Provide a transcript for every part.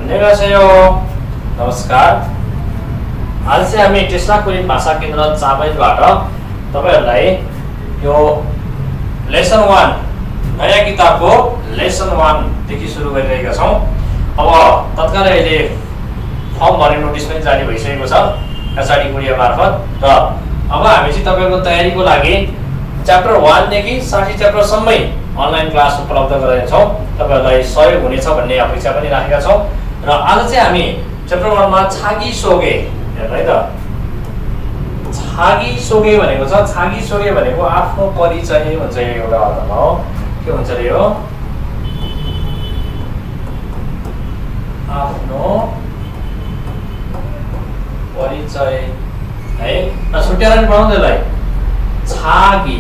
안녕하세요. नमस्कार। आज चाहिँ हामी टेस्ला कोरियन भाषा केन्द्र चाबैबाट तपाईहरुलाई यो लेसन 1 नयाँ किताबको लेसन 1 देखि सुरु गरिरहेका छौं। अब तत्कालै अहिले फर्म भर्ने नोटिस पनि जारी भइसकेको छ एसआरडी कोरिया मार्फत र अब हामी चाहिँ तपाईहरुको तयारीको लागि च्याप्टर 1 देखि 60 च्याप्टर सम्मै अनलाइन क्लास उपलब्ध गराइन्छौं। तपाईहरुलाई सहयोग हुनेछ भन्ने अपेक्षा पनि राखेका छौं र आज चाहिँ हामी च्याप्टर 1 मा छागी सोगे हेर्नु है त। छागी सोगे भनेको छ, छागी सोगे भनेको आफ्नो परिचय भन्छ यो एउटा अर्थमा हो। के भन्छ रे यो? आफ्नो परिचय है। र छुट्याएर नि पढाउँदैलाई छागी,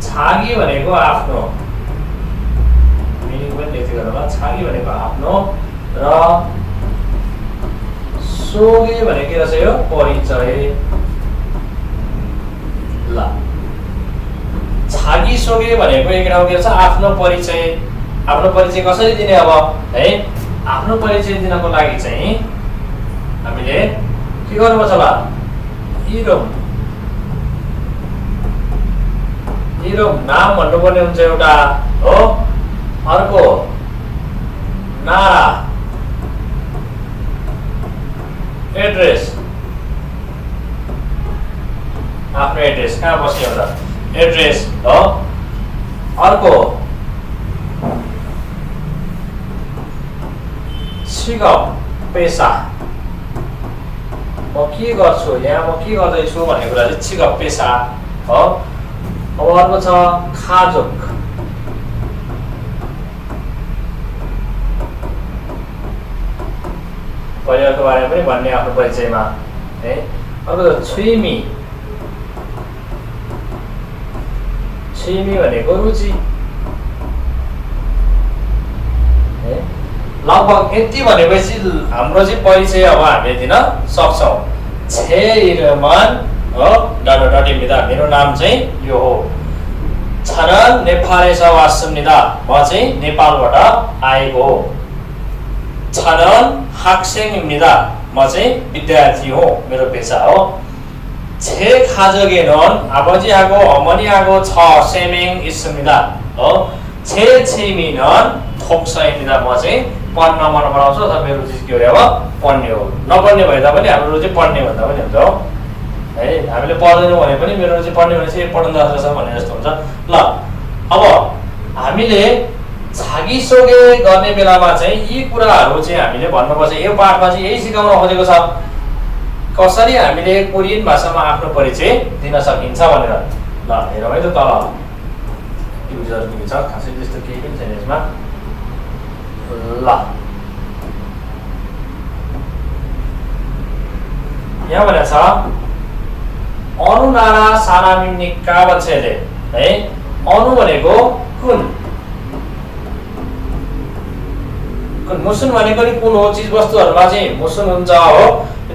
छागी भनेको आफ्नो मिनिङ पनि लेख्दै गर्नुला। छागी भनेको आफ्नो र सोगे भनेको के रहेछ यो? परिचय। ल छागी सोगे भनेको एक ठाउँ के रहेछ? आफ्नो परिचय। आफ्नो परिचय कसरी दिने अब है? आफ्नो परिचय दिनको लागि चाहिँ हामीले के गर्नुपर्छ होला? इरोम नाम भन्नुपर्ने हुन्छ एउटा हो। अर्को नारा, एड्रेस, आफ्नो एड्रेस कहाँ बस्ने होला? एड्रेस हो। अर्को सिकअप, पेसा, म के गर्छु यहाँ, म के गर्दैछु भन्ने कुरा चाहिँ सिकअप पेसा हो। अब अर्को छ खाजोक, परिवारको बारेमा पनि भन्ने आफ्नो परिचयमा है। अर्को छुइमी, छुइमी भनेको रुचि है। लगभग यति भनेपछि हाम्रो चाहिँ परिचय अब हामीले दिन सक्छौं। छेइरमान हो डाडा मेरो नाम चाहिँ यो हो। छरन नेपालेस वासुमनिदा, म चाहिँ नेपालबाट आएको हो। छरन हाक्सेङनिदा, म चाहिँ विद्यार्थी हो, मेरो पेशा हो। छे खाजगेनन आबजी आगो अमनी आगो छ सेमिङ इस्मिदा हो। छे छेमिनन थोक्सैनिदा, म चाहिँ पढ्न मन पराउँछु अथवा मेरो रुचि के हो अब पढ्ने हो। नपढ्ने भए तापनि हाम्रो रुचि पढ्ने भन्दा पनि हुन्छ हो है। हामीले पढ्दैनौँ भने पनि मेरो रुचि पढ्ने भने चाहिँ पढ्न जस्तो छ भने जस्तो हुन्छ। ल अब हामीले छागी सोगे गर्ने बेलामा चाहिँ यी कुराहरू चाहिँ हामीले भन्नुपर्छ। यो पाठमा चाहिँ यही सिकाउन खोजेको छ, कसरी हामीले कोरियन भाषामा आफ्नो परिचय दिन सकिन्छ भनेर। ल हेरौँ है त तल युजर के छ, खासै त्यस्तो केही पनि छैन यसमा। ल यहाँ भनेको छ अनुनारा सारामिनिका भन्छ यसले है। अनु भनेको कुन, मुसुन भनेको नि कुन हो? चिज वस्तुहरुमा चाहिँ मुसुन हुन्छ हो।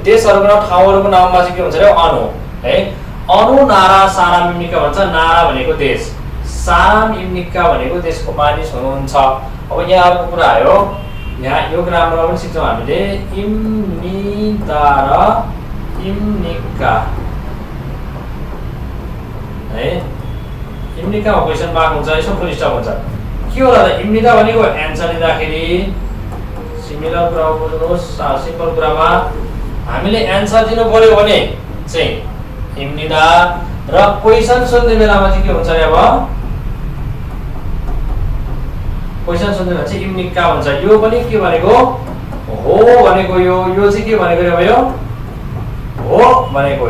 देशहरुको नाम, ठाउँहरुको नाममा चाहिँ के हुन्छ रे? अनु है। अनु नारा सारामिनिका भन्छ। नारा भनेको देश, सारामिनिका भनेको देशको मानिस हुनुहुन्छ। अब यहाँ अर्को कुरा आयो, यहाँ यो ग्रामरमा पनि सिक्छौँ हामीले। इम्निदा र इम्निका है। इम्निकामा क्वेसन मार्क हुन्छ, यसो फुल स्टप हुन्छ। के होला त? इम्निदा भनेको एन्सर दिँदाखेरि सिमिलर कुरा बुझ्नुहोस्। सिम्पल कुरामा हामीले एन्सर दिनु पर्यो भने चाहिँ इम्निदा, र क्वेसन सोध्ने बेलामा चाहिँ के हुन्छ रे? अब क्वेसन सोध्ने बेला चाहिँ इम्निका भन्छ। यो पनि के भनेको हो भनेको, यो चाहिँ के भनेको रे? अब यो हो भनेको,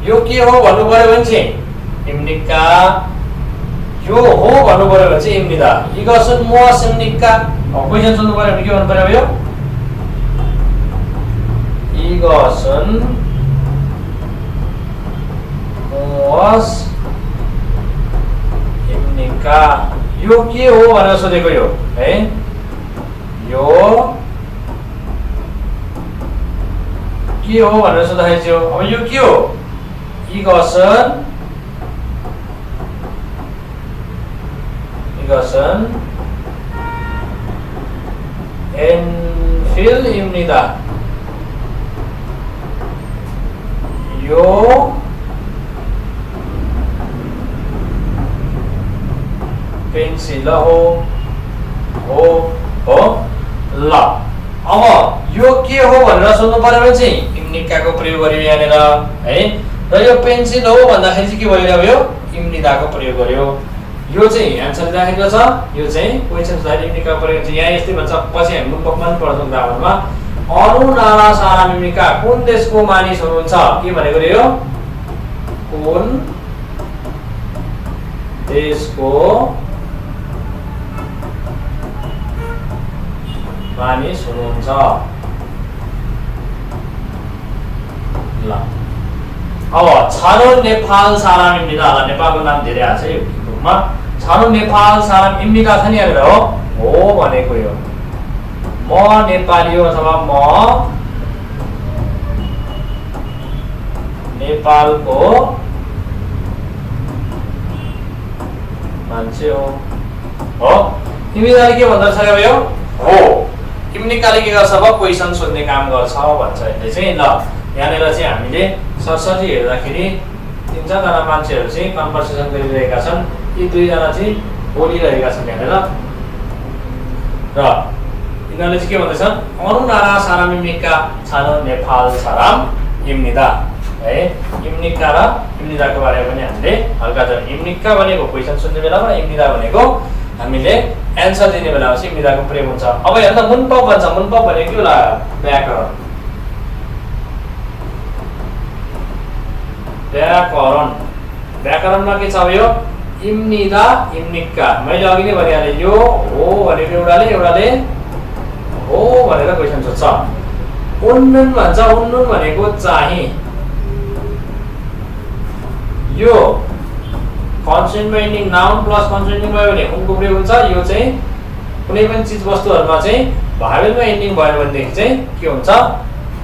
यो के हो भन्नु पर्यो भने चाहिँ इम्निका, यो हो भन्नु पर्यो भने चाहिँ इम्निदा। इगसन मोस इम्निका, क्वेसन सोध्नु पर्यो भने के भन्नु पर्यो? यो इगसन मोस इम्निका, यो के हो भनेर सोधेको यो है। यो के हो भनेर सोध्दाखेरि चाहिँ अब यो के हो? इगसन एनफिल입니다. यो पेन्सिल हो ल। अब यो के हो भनेर सोध्नु पर्यो भने चाहिँ इम्निकाको प्रयोग गर्यो यहाँनिर है। र यो पेन्सिल हो भन्दाखेरि चाहिँ के भइरहेको इम्निदाको प्रयोग गर्यो। यो चाहिँ आन्सर राखेको छ। यो चाहिँ क्वेशन सुधार इम्निका प्रयोग चाहिँ यहाँ यस्तै भन्छ। पछि हामी मुखमा पनि पढ्छौँ ग्रामरमा। अनुनाला सारा इम्निका कुन देशको मानिस हुनुहुन्छ के भनेको रे यो कुन देशको मानिस हुनुहुन्छ ल। अब छानो नेपाल साराम इम्निका ल। नेपालको नाम धेरै आछ यो बुकमा। छानो नेपाल साराम इम्निका छ नि यहाँनिर हो भनेको यो म नेपाली हो अथवा म नेपालको मान्छे हो। इम्निकाले के भन्दो रहेछ यो हो। इम्निकाले के गर्छ अब क्वेशन सोध्ने काम गर्छ भन्छ यसले चाहिँ ल। यहाँनिर चाहिँ हामीले सरसरी हेर्दाखेरि 3-4 जना मान्छेहरू चाहिँ कन्भर्सेसन गरिरहेका छन्। यी 2 जना चाहिँ बोलिरहेका छन् यहाँनिर र यिनीहरूले चाहिँ के भन्दैछन् अनुनाला साराम इम्निका छानो नेपाल साराम इम्निदा है। इम्निका र इम्निदाको बारेमा पनि हामीले हल्का त इम्निका भनेको क्वेशन सोध्ने बेलामा इम्निदा भनेको हामीले एन्सर दिने बेलामा चाहिँ इम्निदाको प्रयोग हुन्छ। अब हेर्नु त मुन्पप भन्छ। मुन्पप भनेको के होला व्याकरण। व्याकरणमा के छ अब यो इम्निदा इम्निका। मैले अघि नै भनिहालेँ यो हो भनेको एउटाले हो भनेर क्वेशन सोध्छ। उन्नुन भन्छ। उन्नुन भनेको चाहिँ यो कन्सोनेन्टमा एन्डिङ नाउन प्लस कन्सोनेन्ट भयो भने उनको प्रयोग हुन्छ। यो चाहिँ कुनै पनि चीज वस्तुहरुमा चाहिँ भावेलमा एन्डिङ भयो भनेदेखि चाहिँ के हुन्छ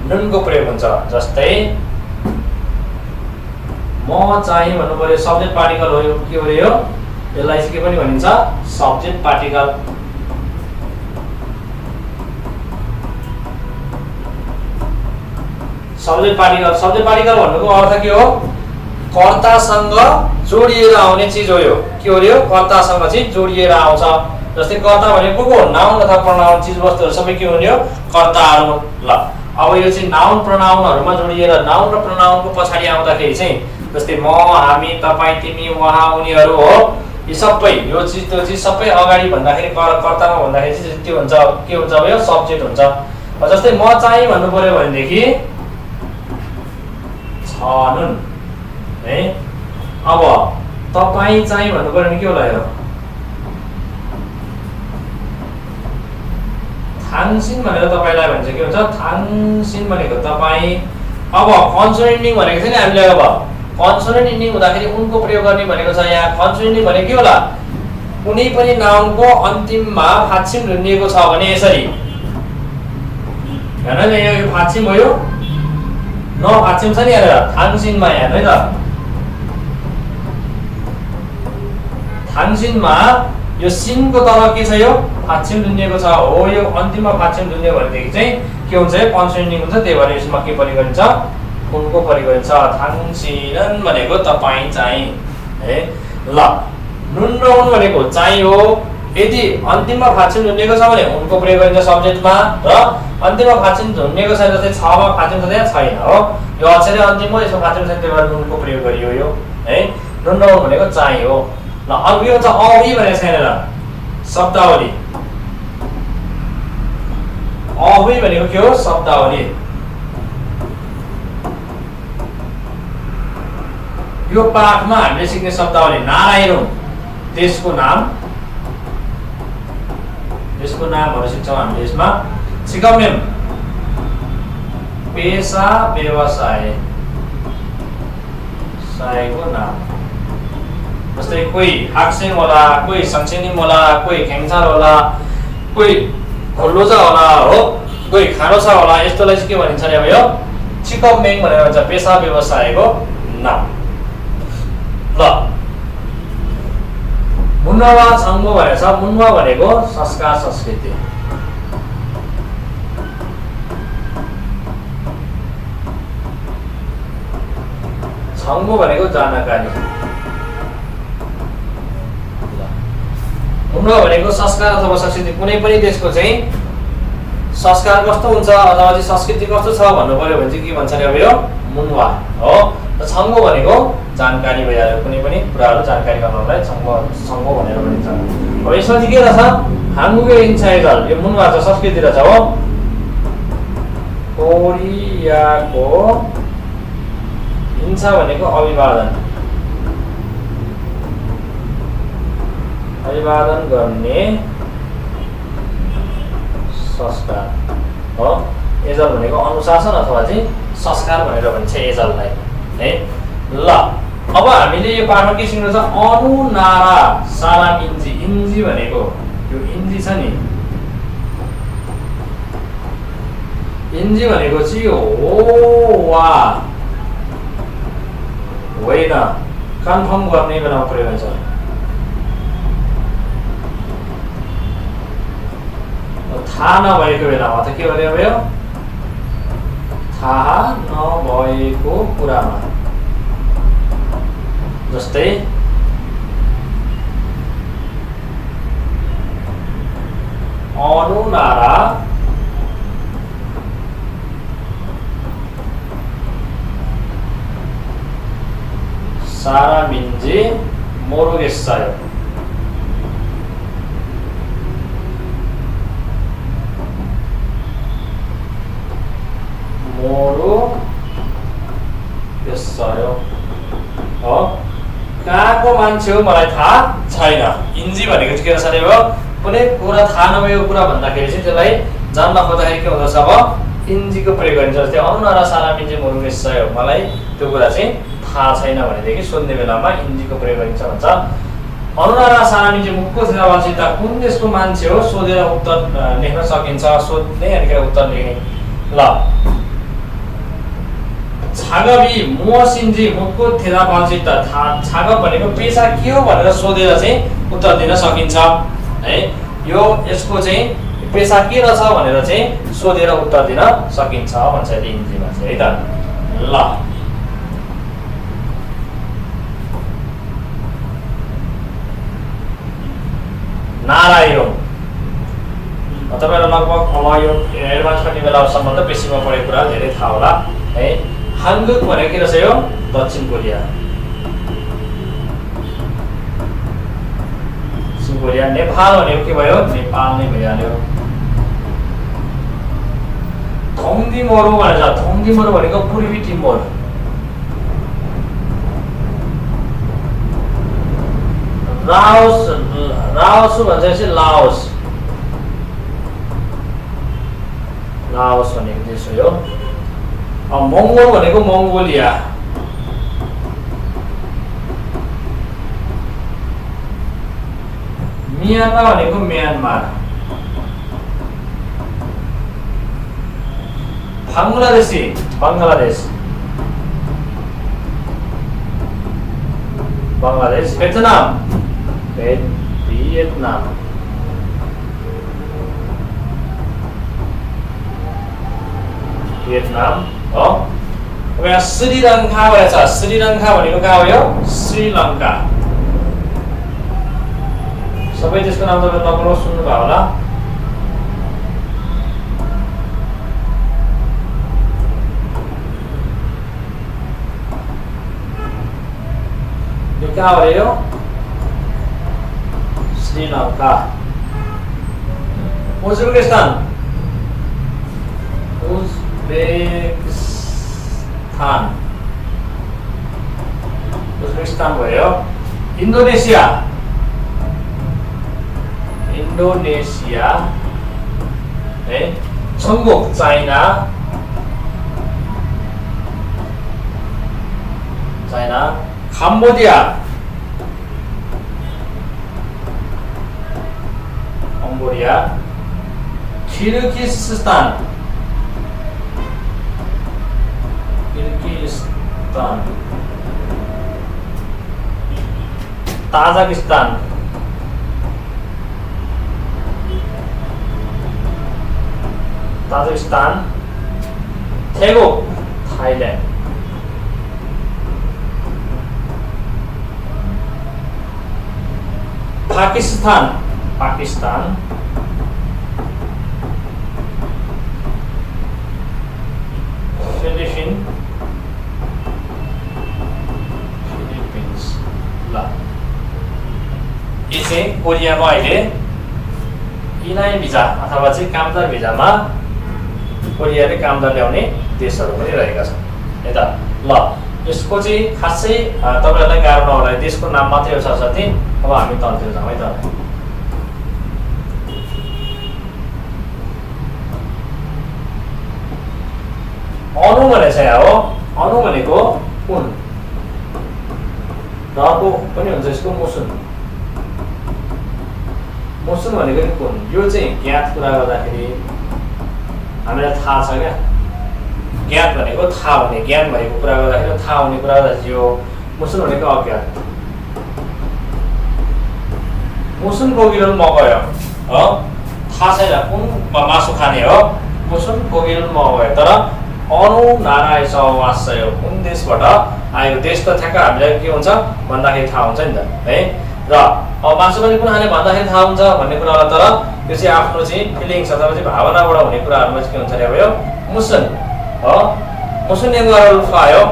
नुनको प्रयोग हुन्छ। जस्तै म चाहिँ भन्नु पर्यो सब्जेक्ट पार्टिकल हो। यो के हो रे यो यसलाई चाहिँ के पनि भनिन्छ सब्जेक्ट पार्टिकल। सब्जेक्ट पार्टिकल भन्नुको अर्थ के हो कर्तासँग जोडिएर आउने चीज हो। यो के हो रे यो कर्तासँग चाहिँ जोडिएर आउँछ। जस्तै कर्ता भनेको को नाउन अथवा प्रनाउन चीज वस्तुहरु सबै के हुने हो कर्ताहरु ल। अब यो चाहिँ नाउन प्रनाउनहरुमा जोडिएर नाउन र प्रनाउनको पछाडी आउँदाखेरि चाहिँ जस्तै म हामी तपाई तिमी उहाँ उनीहरु हो यी सबै यो चीज त्यो चीज सबै अगाडि भन्दाखेरि कर्तामा भन्दाखेरि चाहिँ के हुन्छ अब यो सब्जेक्ट हुन्छ। जस्तै म चाहिँ भन्नु पर्यो भनेदेखि छनुन है। अब तपाई चाहिँ भन्नु पर्यो भने के होला यो थाङसिन भनेर तपाईलाई भन्छ। के हुन्छ थाङसिन भनेको तपाई। अब कन्सोनेन्ट एन्डिङ भनेको चाहिँ हामीले अब कन्सोनेन्ट एन्डिङ हुँदाखेरि उनको प्रयोग गर्ने भनेको छ। यहाँ कन्सोनेन्ट एन्डिङ भनेको के होला कुनै पनि नाउनको अन्तिममा फाक्षिम रुनिएको छ भने यसरी हैन यो फाक्षिम हो। यो न फाक्षिम छ नि यहाँ थाङसिनमा यहाँ है त थाङसिनमा यो सिनको तल के छ यो फाक्षिम रुनिएको छ हो। यो अन्तिममा फाक्षिम रुनियो भनेदेखि चाहिँ के हुन्छ यो कन्सोनेन्ट एन्डिङ हुन्छ। त्यही भएर यसमा के प्रयोग गरिन्छ उनको प्रयोग गरिन्छ। थाङसिनन भनेको तपाई चाहिँ है ल। नुन र उन भनेको चाहिँ हो। यदि अन्तिममा फाक्षिम रुनिएको छ भने उनको प्रयोग गरिन्छ सब्जेक्टमा र अन्तिममा फाक्षिम रुनिएको छ जस्तै छ मा फाक्षिम छ त्यहाँ छैन हो। यो अक्षरै अन्तिम हो यसमा फाक्षिम छैन त्यही भएर नुनको प्रयोग गरियो यो है। नुन र उन भनेको चाहिँ हो ल। अर्को के हुन्छ औही भनेको छैन शब्दावली। औही भनेको के हो शब्दावली। यो पाठमा हामीले सिक्ने शब्दावली नारायण देशको नामहरु सिक्छौं हामीले। यसमा सिकाउने पेशा व्यवसायको नाम जस्तै कोही हाक्सेन होला कोही संसेनिम होला कोही खेङछार होला कोही खोल्लोजा होला हो कोही खानोछा होला। यस्तोलाई चाहिँ के भनिन्छ नि अब यो चिकमेङ भनेर भन्छ पेशा व्यवसायको नाम ल। मुन्वा छङ्गो भनेको छ। मुन्वा भनेको संस्कार संस्कृति। छङ्गो भनेको जानकारी, मुन्वा भनेको संस्कार अथवा संस्कृति। कुनै पनि देशको चाहिँ संस्कार कस्तो हुन्छ अथवा चाहिँ संस्कृति कस्तो छ भन्नु पर्यो भने चाहिँ के भन्छ अरे अब यो मुन्वा हो। र छङ्गो भनेको जानकारी भइहाल्यो, कुनै पनि कुराहरू जानकारी गराउनलाई छङ्गो भनेर भनिन्छ। अब यसमा चाहिँ के रहेछ, हाङ्गुगे इन्साइडल, यो मुन्वा चाहिँ संस्कृति रहेछ हो। कोरियाको हिंसा भनेको अभिवादन गर्ने संस्कार हो। एजल भनेको अनुशासन अथवा चाहिँ संस्कार भनेर भन्छ एजललाई है। ल अब हामीले यो पाठमा के सिक्नु छ, अनुनारा सारामिन्जी। इन्जी भनेको यो इन्जी छ नि, इन्जी भनेको चाहिँ हो वा होइन, कन्फर्म गर्ने बेलामा प्रयोग हुन्छ। थाहा नभएको बेलामा त के भने भयो, थाहा नभएको कुरामा। जस्तै अनुनारा 사람인지 모르겠어요. 모르겠어요. कहाँको मान्छे हो मलाई थाहा छैन। इन्जी भनेको चाहिँ के रहेछ अरे भयो, कुनै कुरा थाहा नभएको कुरा भन्दाखेरि चाहिँ त्यसलाई जान्न खोज्दाखेरि के हुँदछ, अब इन्जीको प्रयोग गरिन्छ। जस्तै अनुनारा सारामिन्जी मोरुगेसयो, मलाई त्यो कुरा चाहिँ थाहा छैन भनेदेखि सोध्ने बेलामा इन्जीको प्रयोग गरिन्छ भन्छ। अनुनारा सारामिन्जी मुखको सेवासित कुन देशको मान्छे हो सोधेर उत्तर लेख्न सकिन्छ। सोध्ने अनि उत्तर लेख्ने। ल छागबी मुसिन्जी मुखको थेरा भाषित, छागब भनेको पेसा के हो भनेर सोधेर चाहिँ उत्तर दिन सकिन्छ है। यो यसको चाहिँ पेसा के रहेछ भनेर चाहिँ सोधेर उत्तर दिन सकिन्छ भन्छ इन्जीमा चाहिँ है त। ल नारायण, तपाईँलाई लगभग अब यो एडभान्स गर्ने बेलासम्म त बेसीमा पढेको कुरा धेरै थाहा होला है। हाङ्गुक भनेको के रहेछ यो दक्षिण कोरिया। दक्षिण कोरिया। नेपाल भनेको के भयो, नेपाल नै भइहाल्यो। थोङ्दिमोरो भनेर, थोङ्दिमोरो भनेको पूर्वी टिमोर। लाओस, लाओस भन्छ लाओस, लाओस भनेको देश हो यो। मङ्गोल भनेको मङ्गोलिया। म्यानमार भनेको Myanmar. Bangladeshi, Bangladesh, Bangladesh. Vietnam, Vietnam. Vietnam हो। अब यहाँ श्रीलङ्का भएछ। श्रीलङ्का भनेको कहाँ हो यो, श्रीलङ्का। सबै देशको नाम तपाईँ नपढ्नु सुन्नुभयो होला। यो कहाँ हो यो, श्रीलङ्का। उज्बेकिस्तान, उज्बेकिस्तान, उज्बेकिस्तान भयो। इन्डोनेसिया, इन्डोनेसिया है। छङ्गोक, China, China. Cambodia, Cambodia. Kyrgyzstan, Kyrgyzstan. Tajikistan, Tajikistan. थेगो, थाइल्यान्ड, पाकिस्तान फिलिपिन्स ल यो चाहिँ कोरियामा अहिले इनाई भिजा अथवा चाहिँ कामदार भिजामा कोरियाले कामदार ल्याउने देशहरू पनि रहेका छन् है त ल यसको चाहिँ खासै तपाईँहरूलाई गाह्रो नहोला देशको नाम मात्रै हो सरस्वती अब हामी तलतिर जाउँ है त अणु भने चाहिँ हो अणु भनेको कुन रको पनि हुन्छ यसको मुसुन भनेको नि कुन यो चाहिँ ज्ञात कुरा गर्दाखेरि हामीलाई थाहा छ क्या ज्ञात भनेको थाहा हुने ज्ञान भएको कुरा गर्दाखेरि थाहा हुने कुरा गर्दाखेरि यो मुसुन भनेको अज्ञात मुसुन कोगिरल मगयो हो थाहा छैन कुन मासु खाने हो मुसुन कोगिरल मगयो तर अणु नाराय सहवास्य कुन देशबाट आयो देश त ठ्याक्क हामीलाई के हुन्छ भन्दाखेरि थाहा हुन्छ नि त है र अब मासु पनि कुन खाने भन्दाखेरि थाहा हुन्छ भन्ने कुरालाई तर त्यो चाहिँ आफ्नो चाहिँ फिलिङ्स अथवा चाहिँ भावनाबाट हुने कुराहरूमा चाहिँ के हुन्छ अरे अब यो मुसुन हो मुसुन एङ्वारल फायो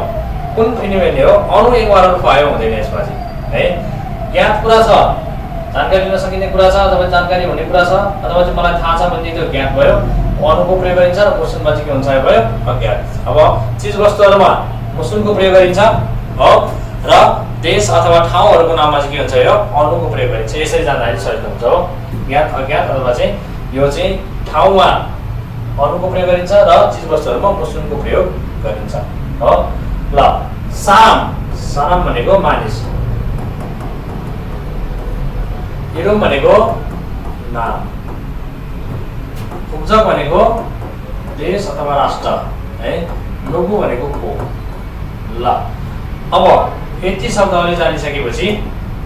कुन फिनिमेन्ट हो अणु एङ्वारल फायो हुँदैन यसमा चाहिँ है ज्ञात कुरा छ जानकारी लिन सकिने कुरा छ अथवा जानकारी हुने कुरा छ अथवा चाहिँ मलाई थाहा छ भने त्यो ज्ञात भयो अणुको प्रयोग गरिन्छ र मुसुनमा चाहिँ के हुन्छ भयो अज्ञात अब चिज वस्तुहरूमा मुसुनको प्रयोग गरिन्छ हो र देश अथवा ठाउँहरूको नाममा चाहिँ के हुन्छ यो अणुको प्रयोग गरिन्छ यसरी जान्दाखेरि सजिलो हुन्छ हो ज्ञात अज्ञात अथवा चाहिँ यो चाहिँ ठाउँमा अणुको प्रयोग गरिन्छ र चिज वस्तुहरूमा मुसुनको प्रयोग गरिन्छ हो ल साम भनेको मानिस इरोम भनेको नाम उपजक भनेको देश अथवा राष्ट्र है लोगो भनेको को ल अब यति शब्दहरूले जानिसकेपछि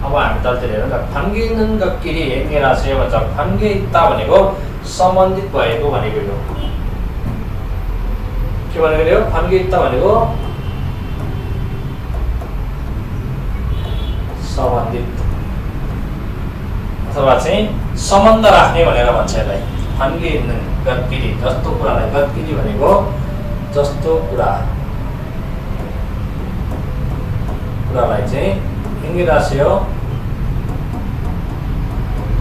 अब हामी तलतिर हेरौँ न फन्गेनन गक्किरी हेङ्गेरासे भन्छ फन्गेता भनेको सम्बन्धित भएको भनेको यो के भनेको यो फन्गेता भनेको सम्बन्धित अथवा चाहिँ सम्बन्ध राख्ने भनेर भन्छ यसलाई फन्गेनन गक्किरी जस्तो कुरालाई गक्किरी भनेको जस्तो कुरालाई चाहिँ हेङ्गेरासे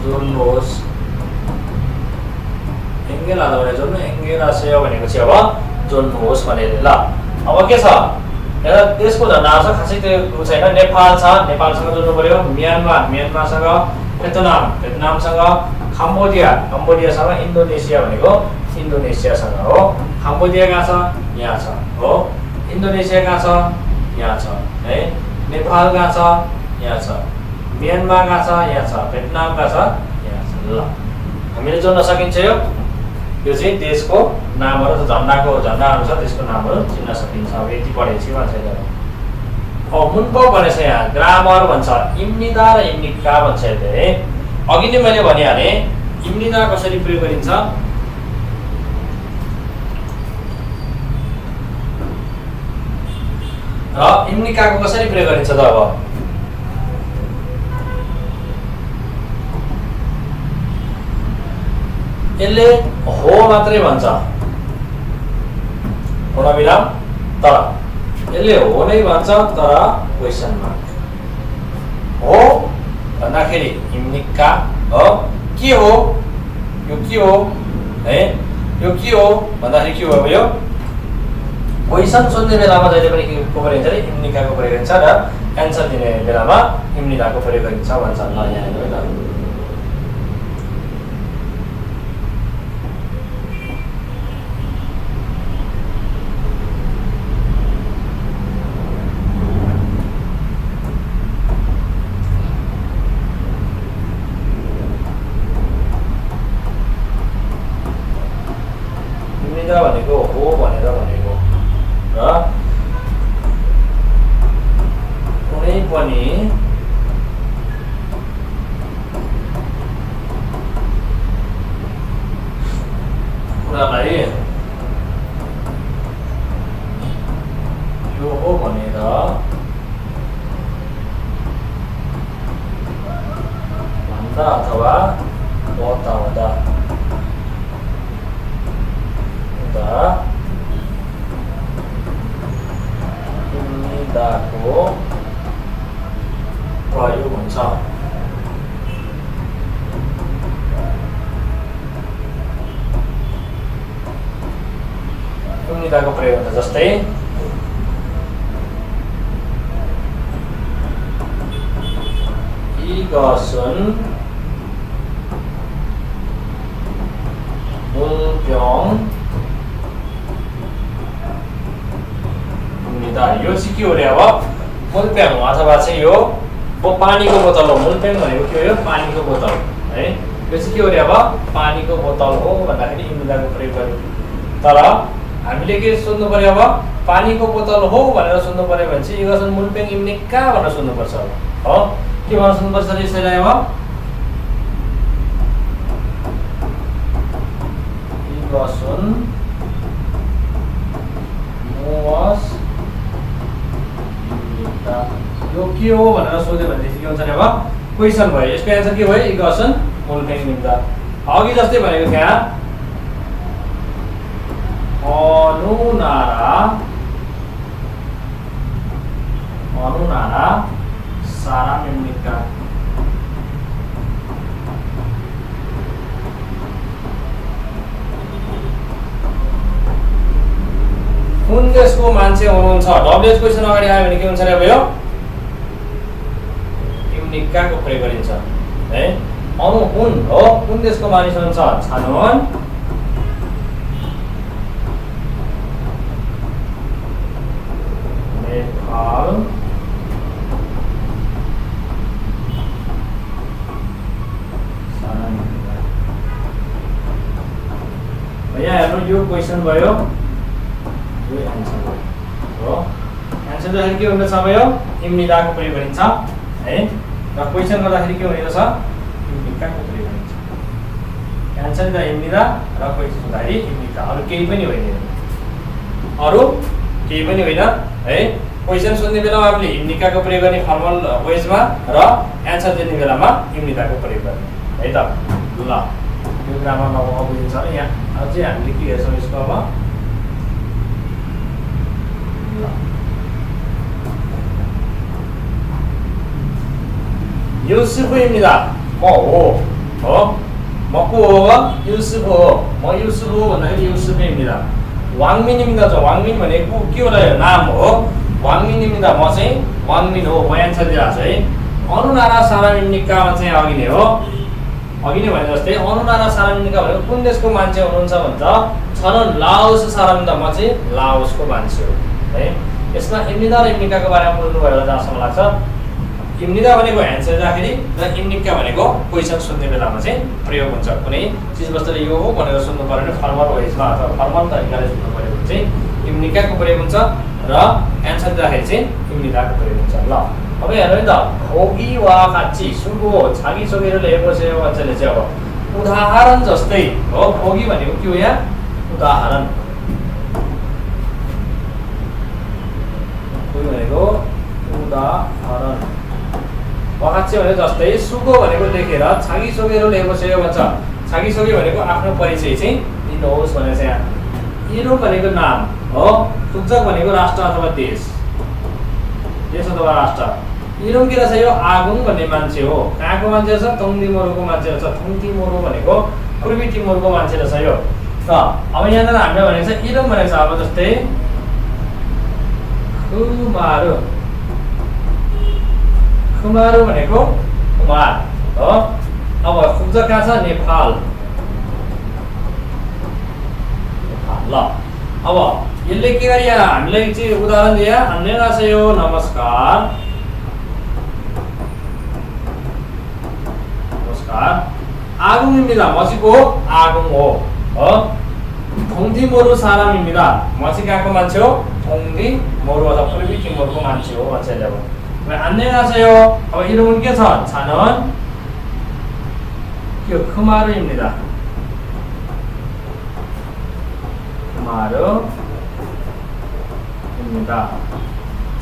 जोड्नुहोस् हेङ्गेलादा भने जोड्नु हेङ्गेरासे भनेको चाहिँ अब जोड्नुहोस् भनेर ल अब के छ यहाँ देशको झन्डा छ खासै त्यो छैन नेपाल छ नेपालसँग जोड्नु पर्यो म्यानमारसँग भेटनामसँग कम्बोडियासँग इन्डोनेसिया भनेको इन्डोनेसियासँग हो कम्बोडिया कहाँ छ यहाँ छ हो इन्डोनेसिया कहाँ छ यहाँ छ है नेपाल कहाँ छ यहाँ छ म्यानमार कहाँ छ यहाँ छ भेटनाम कहाँ छ यहाँ छ ल हामीले जोड्न सकिन्छ यो चाहिँ देशको नामहरू झन्डाको झन्डाहरू छ त्यसको नामहरू चिन्न सकिन्छ अब यति पढेपछि मान्छेले मुन्पो भनेछ यहाँ ग्रामर भन्छ इम्निदा र इम्निका भन्छ यसले अघि नै मैले भनिहालेँ इम्निदा कसरी प्रयोग गरिन्छ र इम्निकाको कसरी प्रयोग गरिन्छ त अब यसले हो मात्रै भन्छ पूर्णविराम तर यसले हो नै भन्छ तर क्वेसन मार्क हो भन्दाखेरि इम्निका हो के हो यो के हो है यो के हो भन्दाखेरि के हो यो क्वेसन सोध्ने बेलामा जहिले पनि के को प्रयोग गरिन्छ इम्निकाको प्रयोग गरिन्छ र एन्सर दिने बेलामा इम्निकाको प्रयोग गरिन्छ भन्छ ल यहाँ हेर्नु है त भनेको हो भनेर भनेको र कुनै पनि कुरालाई यो हो भनेर भन्दा हुँदा इम्निदाको प्रयोग हुन्छ। इम्निदाको प्रयोग हुन्छ जस्तै 이것은 물병입니다। यो चाहिँ के हो रे अब मुलप्याङ अथवा चाहिँ यो पानीको बोतल हो। मुलप्याङ भनेको के हो यो पानीको बोतल है। यो चाहिँ के हो रे अब पानीको बोतल हो भन्दाखेरि इम्निदाको प्रयोग गर्यो। तर हामीले के सोध्नु पर्यो अब पानीको बोतल हो भनेर सोध्नु पर्यो भने चाहिँ इगसन मुलप्याङ इम्निका भनेर सोध्नुपर्छ हो। के भनेर सोध्नुपर्छ रे यसैलाई अब इगसन मोस इम्निका यो के हो भनेर सोध्यो भनेदेखि के हुन्छ रे अब क्वेसन भयो। यसको एन्सर के भयो इगसन मुलप्याङ इम्निका। अघि जस्तै भनेको त्यहाँ अनुनारा सारामिम्निका। कुन देशको मान्छे हुनुहुन्छ डब्ल्युएच क्वेसन अगाडि आयो भने के हुन्छ रे अब यो इम्निकाको प्रयोग गरिन्छ है। कुन हो कुन देशको मानिस हुनुहुन्छ छानोन नेपाल यहाँ हेर्नु यो क्वेसन भयो यो एन्सर भयो। एन्सर गर्दाखेरि के हुँदैछ अब यो इम्निदाको प्रयोग गरिन्छ है। र क्वेसन गर्दाखेरि के हुने रहेछ इम्निकाको प्रयोग गरिन्छ। एन्सर द इम्निदा र क्वेसन गर्दाखेरि इम्निका। अरू केही पनि होइन है। क्वेसन सोध्ने बेलामा आफूले इम्निकाको प्रयोग गर्ने फर्मल वेजमा र एन्सर दिने बेलामा इम्निदाको प्रयोग गर्ने है त। ल यो ग्रामरमा अब बुझिन्छ र यहाँ अझै हामीले के हेर्छौँ यसको अब युसुफ입니다। म हो म को हो युसुफ हो। म युसुफ हो भन्दाखेरि युसुफ입니다। वाङमिन입니다। वाङमिन भनेको के होला यो नाम हो। वाङमिन입니다। म चाहिँ वाङमिन हो। म एन्सर दिइरहेको छु है। अनुनारा सारामिम्निकामा चाहिँ अघि नै हो अघि नै भने जस्तै अनुनारा सारामिम्निका भनेको कुन देशको मान्छे हुनुहुन्छ भन्छ छन् लाओस सारामिम्निका। म चाहिँ लाओसको मान्छे हो है। यसमा इम्निदा र इम्निकाको बारेमा बोल्नु भयो होला जहाँसम्म लाग्छ। इम्निदा भनेको एन्सर दिँदाखेरि र इम्निका भनेको क्वेसन सोध्ने बेलामा चाहिँ प्रयोग हुन्छ। कुनै चिजवस्तुले यो हो भनेर सोध्नु पर्यो भने फर्मल वेजमा अथवा फर्मल तरिकाले सोध्नु पर्यो भने चाहिँ इम्निकाको प्रयोग हुन्छ र एन्सर दिँदाखेरि चाहिँ इम्निदाको प्रयोग हुन्छ। ल अब हेर्नु नि त भोगी वा काची सुगो छागी सोगेर ल्याएको छ यो मान्छेले चाहिँ अब उदाहरण जस्तै हो। भोगी भनेको के हो यहाँ उदाहरण भनेको उदाहरण। वाकाची भनेको जस्तै सुगो भनेको लेखेर छागी सोगेर ल्याएको छ यो भन्छ। छागी सोगे भनेको आफ्नो परिचय चाहिँ दिनुहोस् भनेर चाहिँ यहाँ। इरो भनेको नाम हो। तुक्जक भनेको राष्ट्र अथवा देश अथवा राष्ट्र। इरुम के रहेछ यो आगुङ भन्ने मान्छे हो। कहाँको मान्छे रहेछ तोङदिमोरोको मान्छे रहेछ। तोङदिमोरो भनेको पूर्वी टिमोरको मान्छे रहेछ यो। अब यहाँनिर हामीले भनेको छ इरुम भनेको छ अब जस्तै खुमारो भनेको कुमार हो। अब खुब्जा कहाँ छ नेपाल। ल अब यसले के गरे हामीलाई चाहिँ उदाहरण दिए अन्यनासयो नमस्कार आगुङ입니다। म चाहिँ को आगुङ हो। थोङदिमोरो साराम입니다। म चाहिँ कहाँको मान्छे हो थोङदिमोरो अथवा पूर्वी टिमोरको मान्छे हो भन्छ अब। 안녕하세요। अब इरुम के छ छानन के खुमारो입니다। खुमारो입니다।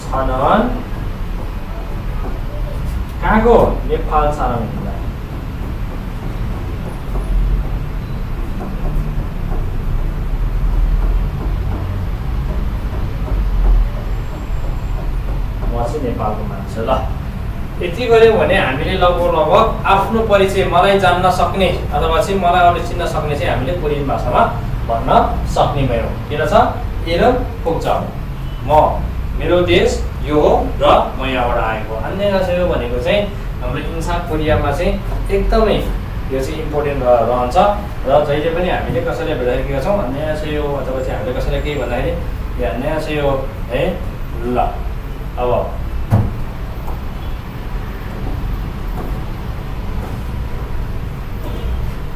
छानन कहाँको नेपाल साराम입니다। यति गऱ्यौँ भने हामीले लगभग आफ्नो परिचय मलाई जान्न सक्ने अथवा चाहिँ मलाई अरू चिन्न सक्ने चाहिँ हामीले कोरियन भाषामा भन्न सक्ने भयौँ। के रहेछ इरम पुग्छौँ म मेरो देश यो हो र म यहाँबाट आएको। अन्यगासेयो भनेको चाहिँ हाम्रो इन्सान कोरियामा चाहिँ एकदमै यो चाहिँ इम्पोर्टेन्ट रहन्छ र जहिले पनि हामीले कसैलाई भेट्दाखेरि के गर्छौँ अन्यगासेयो अथवा चाहिँ हामीले कसैलाई केही भन्दाखेरि अन्यगासेयो है ल।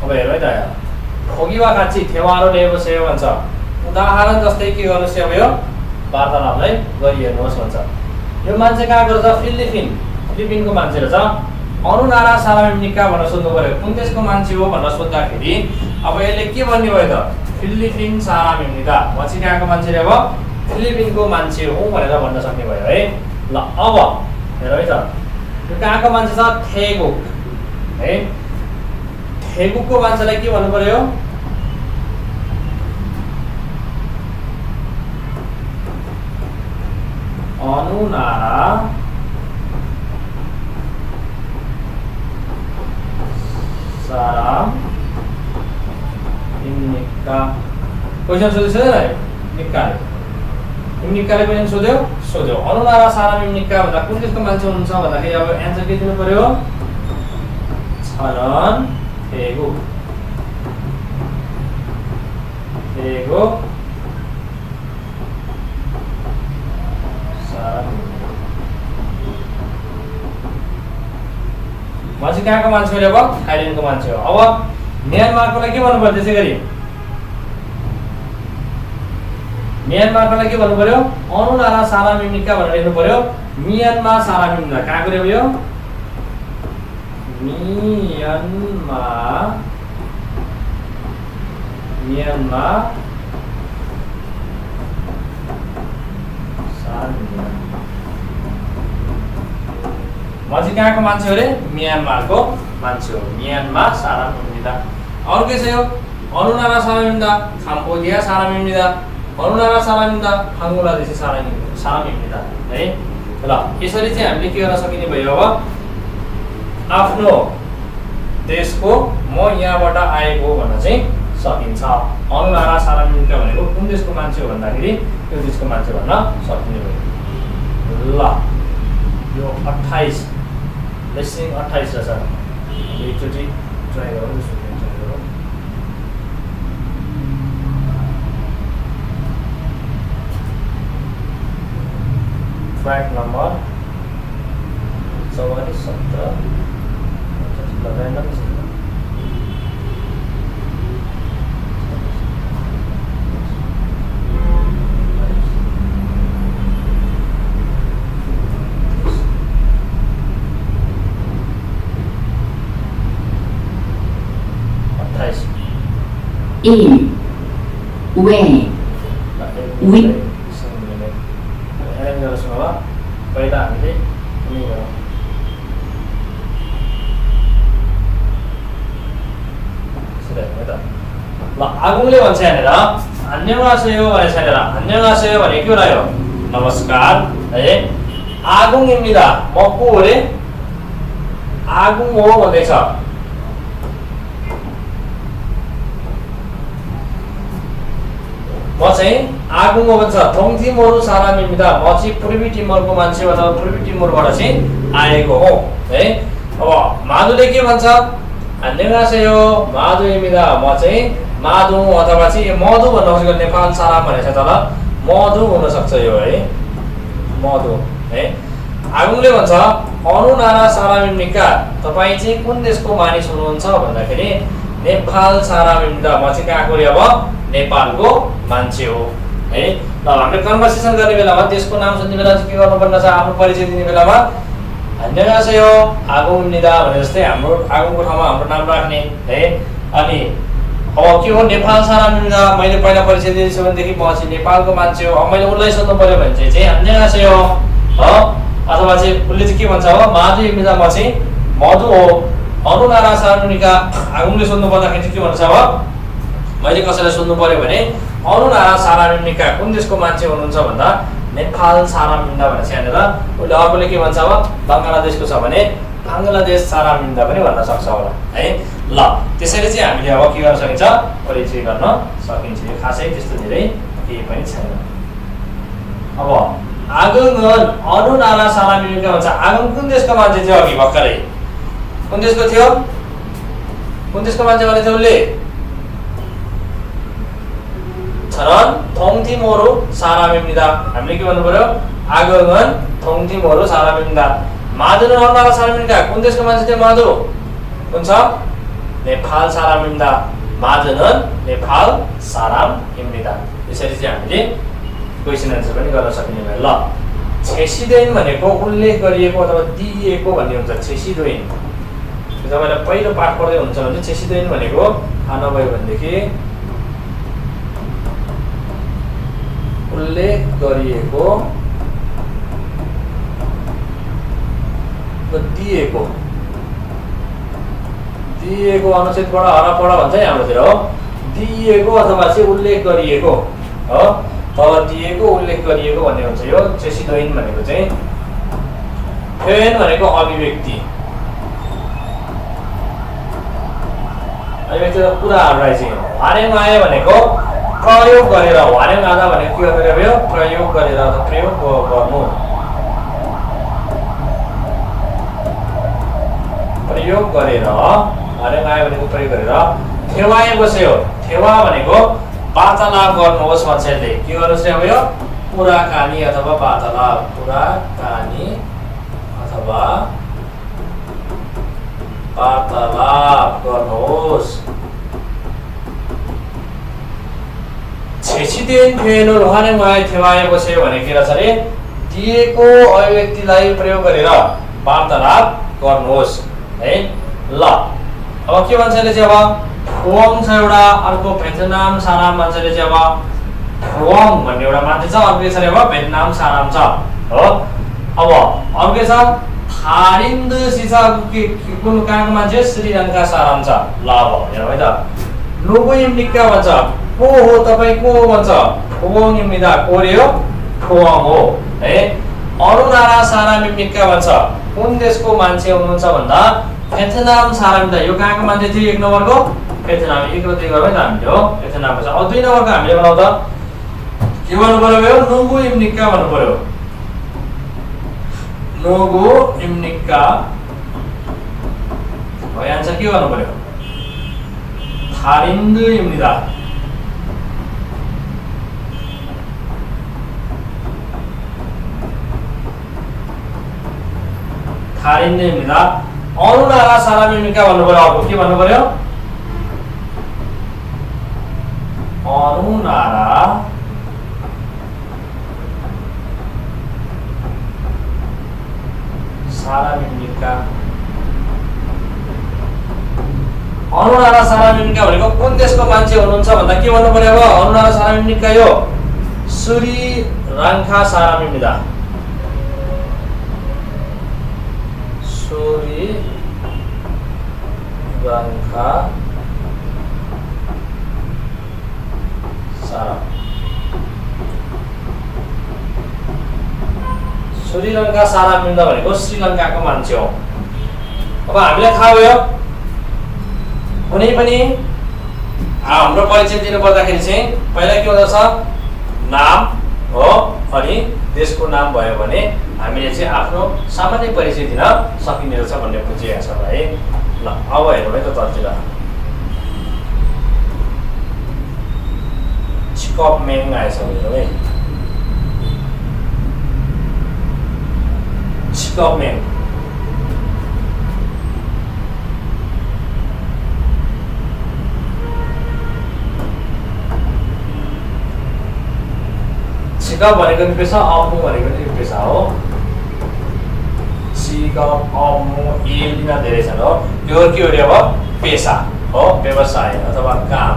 अब हेर है त खोगिवा खाची थेवारो लेबसेयो भन्छ। उदाहरण जस्तै के गर्नुहोस् अब यो वार्तालापलाई गरिहेर्नुहोस् भन्छ। यो मान्छे कहाँ गर्छ फिलिपिनको मान्छे रहेछ। अनुनारा सारामिनिका भनेर सोध्नु पर्यो कुन देशको मान्छे हो भनेर सोद्धाखेरि अब यसले के भन्ने भयो त फिलिपिन सारामिनिका पछि कहाँको मान्छे रे अब फिलिपिनको मान्छे हो भनेर भन्न सक्ने भयो है। ल अब हेर है त यो कहाँको मान्छे छ थेगुक है। थेगुकको मान्छेलाई के भन्नु पर्यो अनुनारा सारामिनिका। क्वेसन सोधेछ निकाले क्वेसन सोध्यो अनुनारा सारामिनिका भन्दा कुन देशको मान्छे हुनुहुन्छ भन्दाखेरि अब एन्सर के दिनु पर्यो छलन थेगुक मान्छे कहाँको मान्छे हो अब थाइल्यान्डको मान्छे हो। अब म्यानमारकोलाई के भन्नु पर्यो त्यसै गरी म्यानमारकोलाई के भन्नु पर्यो अनुनारा सारामिनिका भनेर लेख्नु पर्यो म्यानमार सारामिनिका। कहाँको रे यो म्यानमार मान्छे कहाँको मान्छे हो रे म्यानमारको मान्छे हो म्यानमार सारामिनिका। अर्को छ यो अनुनारा सारामिनिका काम्बोडिया सारामिनिका अनुनारा सारामिनिका बङ्गलादेशी सारामिनिका है। ल यसरी चाहिँ हामीले के गर्न सकिने भयो अब आफ्नो देशको म यहाँबाट आएको भन्न चाहिँ सकिन्छ। अनुनारा सारामिनिका भनेको कुन देशको मान्छे हो भन्दाखेरि त्यो देशको मान्छे भन्न सकिने भयो। ल यो 28 लेसिङ 28 रहेछ एकचोटि ट्राई गरौँ ट्र्याक नम्बर 44 17 लगाएन पहिला हामीले ल आगुङले भन्छ यहाँनिर अन्यगासेयो भनेछ यहाँनिर अन्यगासेयो भने के रह्यो नमस्कार है। आगुङ입니다 म को हो रे आगुङ हो भन्दैछ। म चाहिँ आगुङ हो भन्छ थोङथिमोरु सारामिमिदा म चाहिँ पूर्वी टिमोरको मान्छे अथवा पूर्वी टिमोरबाट चाहिँ आएको हो है। अब माधुले के भन्छ अन्यगासेयो माधुइमिदा म चाहिँ माधु अथवा चाहिँ मधु भन्न खोजेको नेपाल साराम भनेछ तल मधु हुन सक्छ यो है मधु है। आगुङले भन्छ अनुनारा सारामिमिका तपाईँ चाहिँ कुन देशको मानिस हुनुहुन्छ भन्दाखेरि नेपाल सारामिमिदा म चाहिँ कहाँको रे अब नेपालको मान्छे हो है। ल हामीले कन्भर्सेसन गर्ने बेलामा देशको नाम सुन्ने बेला चाहिँ के गर्नुपर्ने छ आफ्नो परिचय दिने बेलामा अन्यगासेयो आगुङनिदा भने जस्तै हाम्रो आगुङको ठाउँमा हाम्रो नाम राख्ने है। अनि अब के हो नेपाल सारामिमिदा मैले पहिला परिचय दिएछु भनेदेखि म चाहिँ नेपालको मान्छे हो। अब मैले उसलाई सोध्नु पर्यो भने चाहिँ अन्यगासेयो हो अथवा चाहिँ उसले चाहिँ के भन्छ हो माधुइमिदा म चाहिँ मधु हो। अनुनारा सारामिमिका आगुङले सोध्नु पर्दाखेरि के भन्छ अब मैले कसैलाई सोध्नु पर्यो भने अनुनारा सारामिमिका कुन देशको मान्छे हुनुहुन्छ भन्दा नेपाल सारामिन्दा भनेपछि यहाँनिर उसले अर्कोले के भन्छ अब बङ्गलादेशको छ भने बङ्गलादेश सारामिन्दा पनि भन्न सक्छ होला है। ल त्यसैले चाहिँ हामीले अब के गर्न सकिन्छ परिचय गर्न सकिन्छ। यो खासै त्यस्तो धेरै केही पनि छैन। अब आगमन अनुनारा सारामिन्दा भन्छ। आगमन कुन देशको मान्छे थियो अघि भर्खरै कुन देशको थियो कुन देशको मान्छे भनेको थियो उसले छरन थोङथिमोरो सारामिन्दा। हामीले के भन्नु पर्यो आगमन थोङथिमोरो सारामिन्दा। माधुन अनुनारा सारामिन्दा कुन देशको मान्छे थियो माधु कुन छ नेपाल सारामिन्दा। माधुनन नेपाल सारामिन्दा। यसरी चाहिँ हामीले क्वेसन एन्सर पनि गर्न सकिने भयो। ल छेसिदैन भनेको उल्लेख गरिएको अथवा दिइएको भन्ने हुन्छ। छेसिदैन तपाईँलाई पहिलो पाठ पढ्दै हुन्छ भने छेसिदैन भनेको थाहा नभयो भनेदेखि उल्लेख गरिएको दिएको दिएको अनुच्छेदबाट हरपढ भन्छ है हाम्रोतिर हो। दिएको अथवा चाहिँ उल्लेख गरिएको हो तल दिएको उल्लेख गरिएको भन्ने हुन्छ। यो छेसिदैन भनेको चाहिँ फेन भनेको अभिव्यक्ति अभिव्यक्ति त कुराहरूलाई चाहिँ हारेङ आयो भनेको प्रयोग गरेर हारेङ आधा भनेको के गरेर भयो प्रयोग गरेर अथवा प्रयोग गर्नु प्रयोग गरेर हारेङ आयो भनेको प्रयोग गरेर थेवाए बस्यो। थेवा भनेको वार्तालाप गर्नुहोस् मान्छेले के गर्नुहोस् अब यो कुराकानी अथवा वार्तालाप कुराकानी अथवा वार्तालाप गर्नुहोस्। छेसिदेन फेनो रोहाने माय थेवाए बस्यो भने के रहेछ अरे दिएको अभिव्यक्तिलाई प्रयोग गरेर वार्तालाप गर्नुहोस् है। ल अब के भन्छ अहिले चाहिँ अब फोङ छ एउटा अर्को भेटनाम साराम मान्छेले चाहिँ अब फोङ भन्ने एउटा मान्छे छ अर्को छ अब भेटनाम साराम छ हो। अब अर्को छ थारिन्द सिसा कुन कहाँको मान्छे श्रीलङ्का साराम छ। ल अब हेरौँ है त नोबोइम निक्का भन्छ को हो तपाईँ को भन्छ फोङ इम्मिदा कोरे हो फोङ हो है। अनुनारा सारामिम निक्का भन्छ कुन देशको मान्छे हुनुहुन्छ भन्दा भेटनाम सारामिदा। यो कहाँको मान्छे थियो एक नम्बरको भेटनाम। एक र दुई गरौँ है त हामीले हो भेटनामको छ। अब दुई नम्बरको हामीले बनाउँदा के भन्नु पर्यो नोगो इम्निक्का भन्नु पर्यो। नोगो इम्निक्का हो आन्सर के गर्नु पर्यो थारिन्द इम्निदा। थारिन्द इम्निदा। अनुनारा सारामिन्दा भन्नु पर्यो। अर्को के भन्नु पर्यो अनुनारा सारामिन्दा। अनुनारा सारामिन्दा भनेको कुन देशको मान्छे हुनुहुन्छ भन्दा के भन्नु पर्यो अब अनुनारा सारामिन्दा यो श्रीलङ्का सारामिन्दा। श्रीलङ्का साराम श्रीलङ्का सारामिन्दा भनेको श्रीलङ्काको मान्छे हो। अब हामीलाई थाहा भयो कुनै पनि हाम्रो परिचय दिनु पर्दाखेरि चाहिँ पहिला के हुँदछ नाम हो अनि देशको नाम भयो भने हामीले चाहिँ आफ्नो सामान्य परिचय दिन सकिने रहेछ भन्ने बुझिएको छ है। ल अब हेरौँ है त तलतिर चिकपमेङ आएछ हेरौँ है चिकपमेङ। चिकप भनेको नि पेसा अमु भनेको नि पेसा हो। चिकप अमु एलिन धेरै छन् हो। यो के हो अब पेसा हो व्यवसाय अथवा काम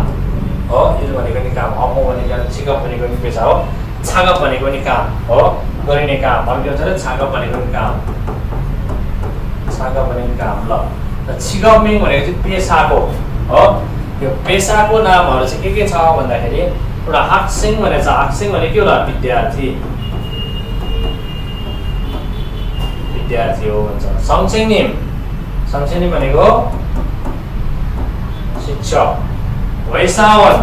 हो। यो भनेको नि काम अमु भनेको चिकप भनेको नि पेसा हो। छागप भनेको नि काम हो गरिने काम। अर्को हुन्छ छागप भनेको नि काम छागप भनेको काम। ल चिकपमेङ भनेको चाहिँ पेसाको हो। यो पेसाको नामहरू चाहिँ के छ भन्दाखेरि एउटा हाक्सिङ भनेको छ। हाक्सिङ भने के होला विद्यार्थी विद्यार्थी हो भन्छ। संक्षेपनिम भनेको शिक्षक। वैसावन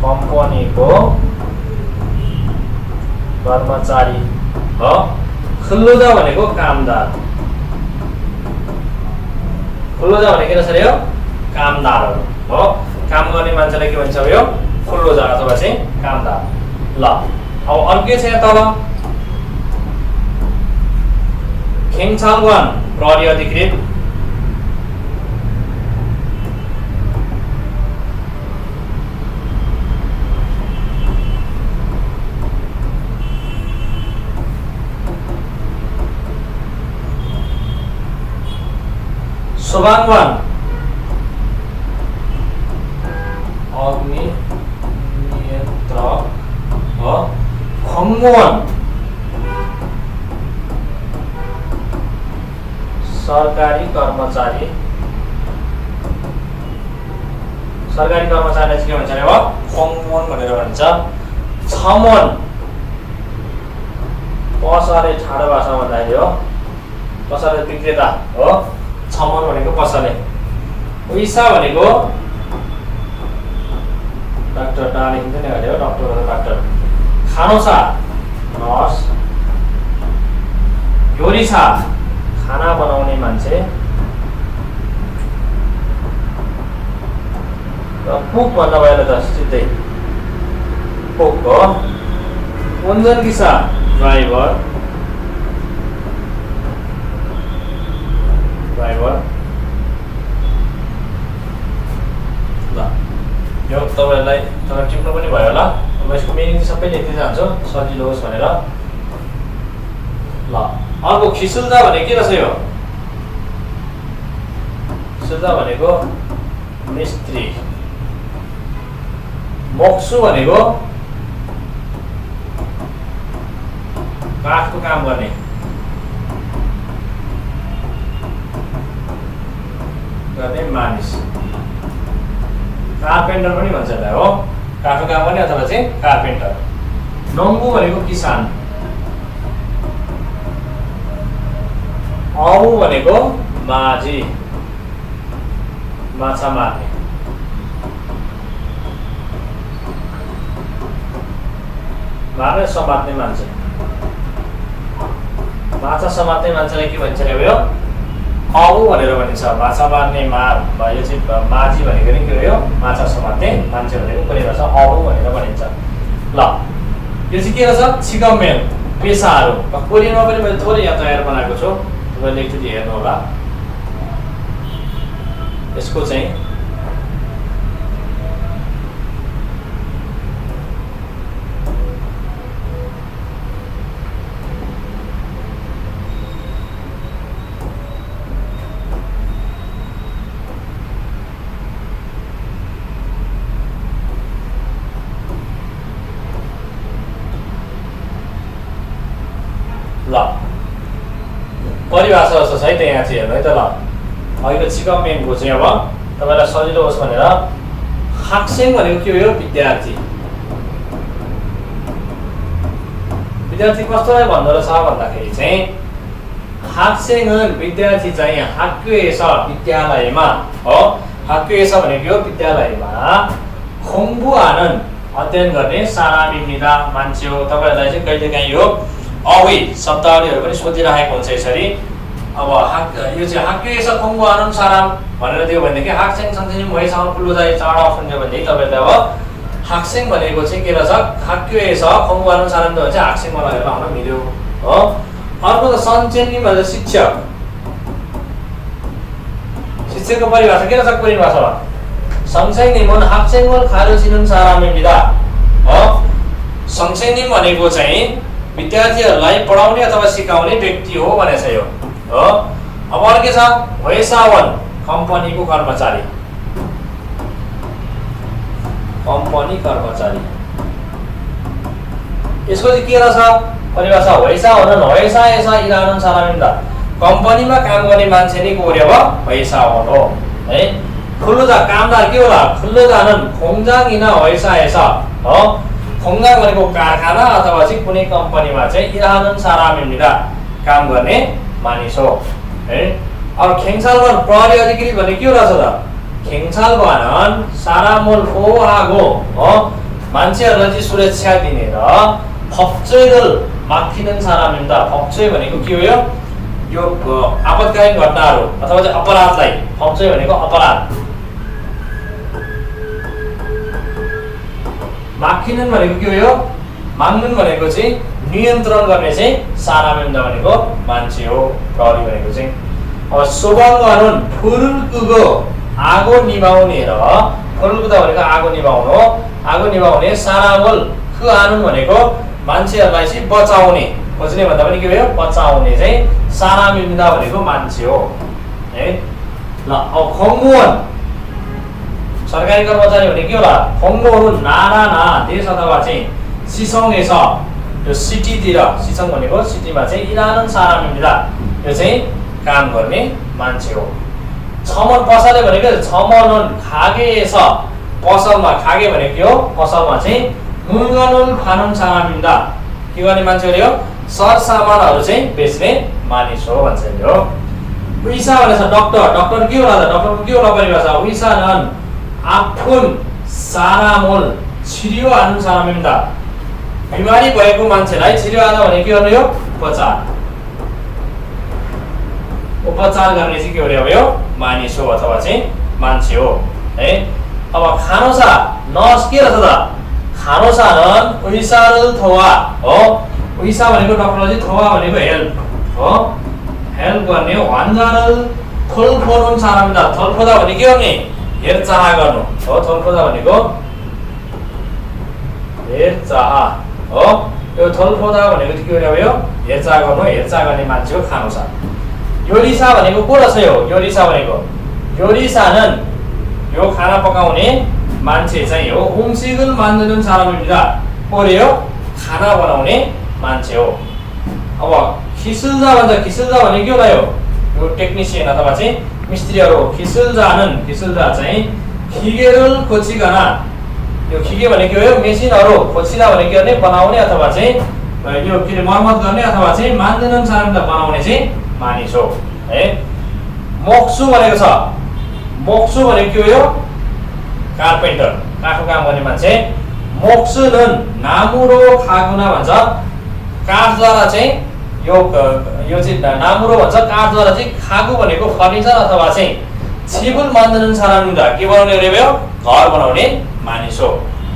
कम्पनीको कर्मचारी हो। खुल्लुदा भनेको कामदार। खुल्लुदा भनेको के रहेछ यो कामदारहरू हो। काम गर्ने मान्छेलाई के भन्छ यो खुल्लुदा अथवा चाहिँ कामदार। ल अब अर्को के छ यहाँ तल खेङछालवान प्रहरी अधिकृत। सोभाङवान अग्नि नियन्त्रक हो। खङ्गवान सरकारी कर्मचारी। सरकारी कर्मचारीलाई चाहिँ के भन्छ अरे खङ्गवान भनेर भन्छ। छमन पसले ठाडो भाषामा भन्दाखेरि हो पसले विक्रेता हो। छमन भनेको पसले। उइसा भनेको डाक्टर डा लेखिन्छ नि अहिले हो डाक्टर अथवा डाक्टर। खानोसा नर्स। योरिसा खाना बनाउने मान्छे। र कुक भन्दा भयो त सिधै कुक हो। उन्जन किसा ड्राइभर। ल यो तपाईहरुलाई टिप्नु पनि भयो होला। अब यसको मिनिङ चाहिँ सबै लेख्दै जान्छु सजिलो होस् भनेर। ल अर्को खिसुल्दा भनेको के रहेछ यो खिसुल्दा भनेको मिस्त्री। मोक्सु भनेको काठको काम गर्ने। मानिस। कार्पेन्टर पनि भन्छ यसलाई हो काठको काम गर्ने अथवा चाहिँ कार्पेन्टर। नङ्गु भनेको किसान। औ भनेको माझी माछा मार्ने। मार्ने समात्ने मान्छे। माछा समात्ने मान्छेलाई के भन्छ अरे यो औ भनेर भनिन्छ। माछा मार्ने यो चाहिँ माझी भनेको नि के हो माछा समात्ने मान्छे भनेको कुनै रहेछ औ भनेर भनिन्छ। ल यो चाहिँ के रहेछ छिकमेल पेसाहरू। कोरियनमा पनि मैले थोरै यहाँ तयार बनाएको छु तपाईँले एकचोटि हेर्नु होला। यसको चाहिँ ल परिभाषा जस्तो छ है त यहाँ चाहिँ हेर्नु है त। ल अहिलेको छिकमेनको चाहिँ अब तपाईँलाई सजिलो होस् भनेर हाक्सेङ भनेको के हो विद्यार्थी। विद्यार्थी कस्तोलाई भन्दो रहेछ भन्दाखेरि चाहिँ हाक्सेङन विद्यार्थी चाहिँ हाक्युएस विद्यालयमा हो। हाक्युएस भनेको हो विद्यालयमा खोङ्बु आनन्द अध्ययन गर्ने सारामिमिदा मान्छे हो। तपाईँहरूलाई चाहिँ कहिलेकाहीँ यो अवि शब्दावलीहरू पनि सोधिरहेको हुन्छ यसरी। अब यो चाहिँ हाक्युएस खोङ्बु आनन्द साराम भनेर दियो भनेदेखि हाक्सेङ सँगसँगै भइसँग पुल्लुदाई चाडा सुन्यो भनेदेखि तपाईँले अब हाक्सेङ भनेको चाहिँ के रहेछ हाक्युएस खोङ्बु आनन्द साराम त भन्छ हाक्सेङमा लगेर आउन मिल्यो हो। अर्को त सञ्चेनी भन्छ शिक्षक। शिक्षकको परिभाषा के रहेछ परिभाषामा सँगसँगै हाक्सेङल खारुचिनुन सारामिमिदा हो। सँगसँगै भनेको चाहिँ विद्यार्थीहरूलाई पढाउने अथवा सिकाउने व्यक्ति हो भनेछ यो हो। अब अर्को छ वैसावन कम्पनीको कर्मचारी। कम्पनी कर्मचारी यसको चाहिँ के रहेछ परिभाषा वैसावन वैसाएस इलानन सारामिन्दा कम्पनीमा काम गर्ने मान्छे नै कोर्यव वैसावन हो है। खुल्लुदा कामदार के होला खुल्लुदानन खोङजाङ इना वैसाएस हो। 공장 भनेको कारखाना अथवा चाहिँ कुनै कम्पनीमा चाहिँ 일하는 사람입니다. काम गर्ने मानिस हो है। अब 경찰관 प्रहरी अधिकारी भने के हो रहेछ त? 경찰관은 사람을 보호하고 मान्छेहरूलाई चाहिँ सुरक्षा दिने र 법죄를 맡기는 사람입니다. 법죄 भनेको के हो यो आपतकालीन घटनाहरू अथवा चाहिँ अपराधलाई 법죄 भनेको अपराध माखिनुन भनेको के हो यो माग्नुन भनेको चाहिँ नियन्त्रण गर्ने चाहिँ सारामिन्दा भनेको मान्छे हो प्रहरी भनेको चाहिँ अब सोभाङ्गनुन फुरुल्कुको आगो निभाउने र फुरुल्कुदा भनेको आगो निभाउनु आगो निभाउने सारामल खुआनुन भनेको मान्छेहरूलाई चाहिँ बचाउने खोज्ने भन्दा पनि के हो बचाउने चाहिँ सारामिन्दा भनेको मान्छे हो है ल अब खङ्गुवन सरकारी कर्मचारी भने के होला खङ्गुहरू नाना देश अथवा चाहिँ सिसङेछ यो सिटीतिर सिसङ भनेको सिटीमा चाहिँ 일하는 사람입니다 यो चाहिँ काम गर्ने मान्छे हो छमन पसले भनेको छमनन खागेछ पसलमा खागे भनेको के हो पसलमा चाहिँ 물건을 파는 사람입니다 के गर्ने मान्छे हो यो सरसामानहरू चाहिँ बेच्ने मानिस हो भन्छ यो 의사 भनेछ डाक्टर के होला त डाक्टरको के होला परिभाषा 의사는 आफून सारामोल 치료하는 사람입니다 बिमारी भएको मान्छेलाई चिरियाउन भने के हो यो उपचार गर्ने चाहिँ के हो यो मानिस हो अथवा चाहिँ मान्छे हो है अब खानोसा नर्स के रहेछ त खानोसा는 의사를 도와 의사 भनेको डाक्टर चाहिँ 도와 भनेको हेल्प हो हेल्प गर्ने 환자를 털포는 사람입니다 털포다 भने के गर्ने हेरचाह गर्नु हो 털포दा भनेको हेरचाह हो यो 털포दा भनेको के हो यो हेरचाह गर्नु हेरचाह गर्ने मान्छे हो खानोसा 요리사 भनेको को रहेछ यो 요리사 भनेको 요리사는 यो खाना पकाउने मान्छे चाहिँ हो 음식을 만드는 사람입니다 पोर्यो खाना बनाउने मान्छे हो अब 기술자 भन्छ 기술자 भने के होला यो टेक्निशियन अथवा चाहिँ मिस्त्रीहरु 기술자 चाहिँ 기계를 고치거나 यो 기계 भनेको के हो मेसिनहरु खोजिदा भने के गर्ने बनाउने अथवा चाहिँ यो के मर्मत गर्ने अथवा चाहिँ मान्दैन सारामले बनाउने चाहिँ मानिस हो है मोक्सु भनेको छ मोक्सु भनेको के हो यो कार्पेन्टर काठको काम गर्ने मान्छे मोक्सु는 नामुरो खागुना भन्छ काठद्वारा चाहिँ यो चाहिँ नामुरो भन्छ काठद्वारा चाहिँ खागु भनेको फर्निचर अथवा चाहिँ छिबुल मान्दैन सारामले के बनाउने रे भयो घर बनाउने मानिस हो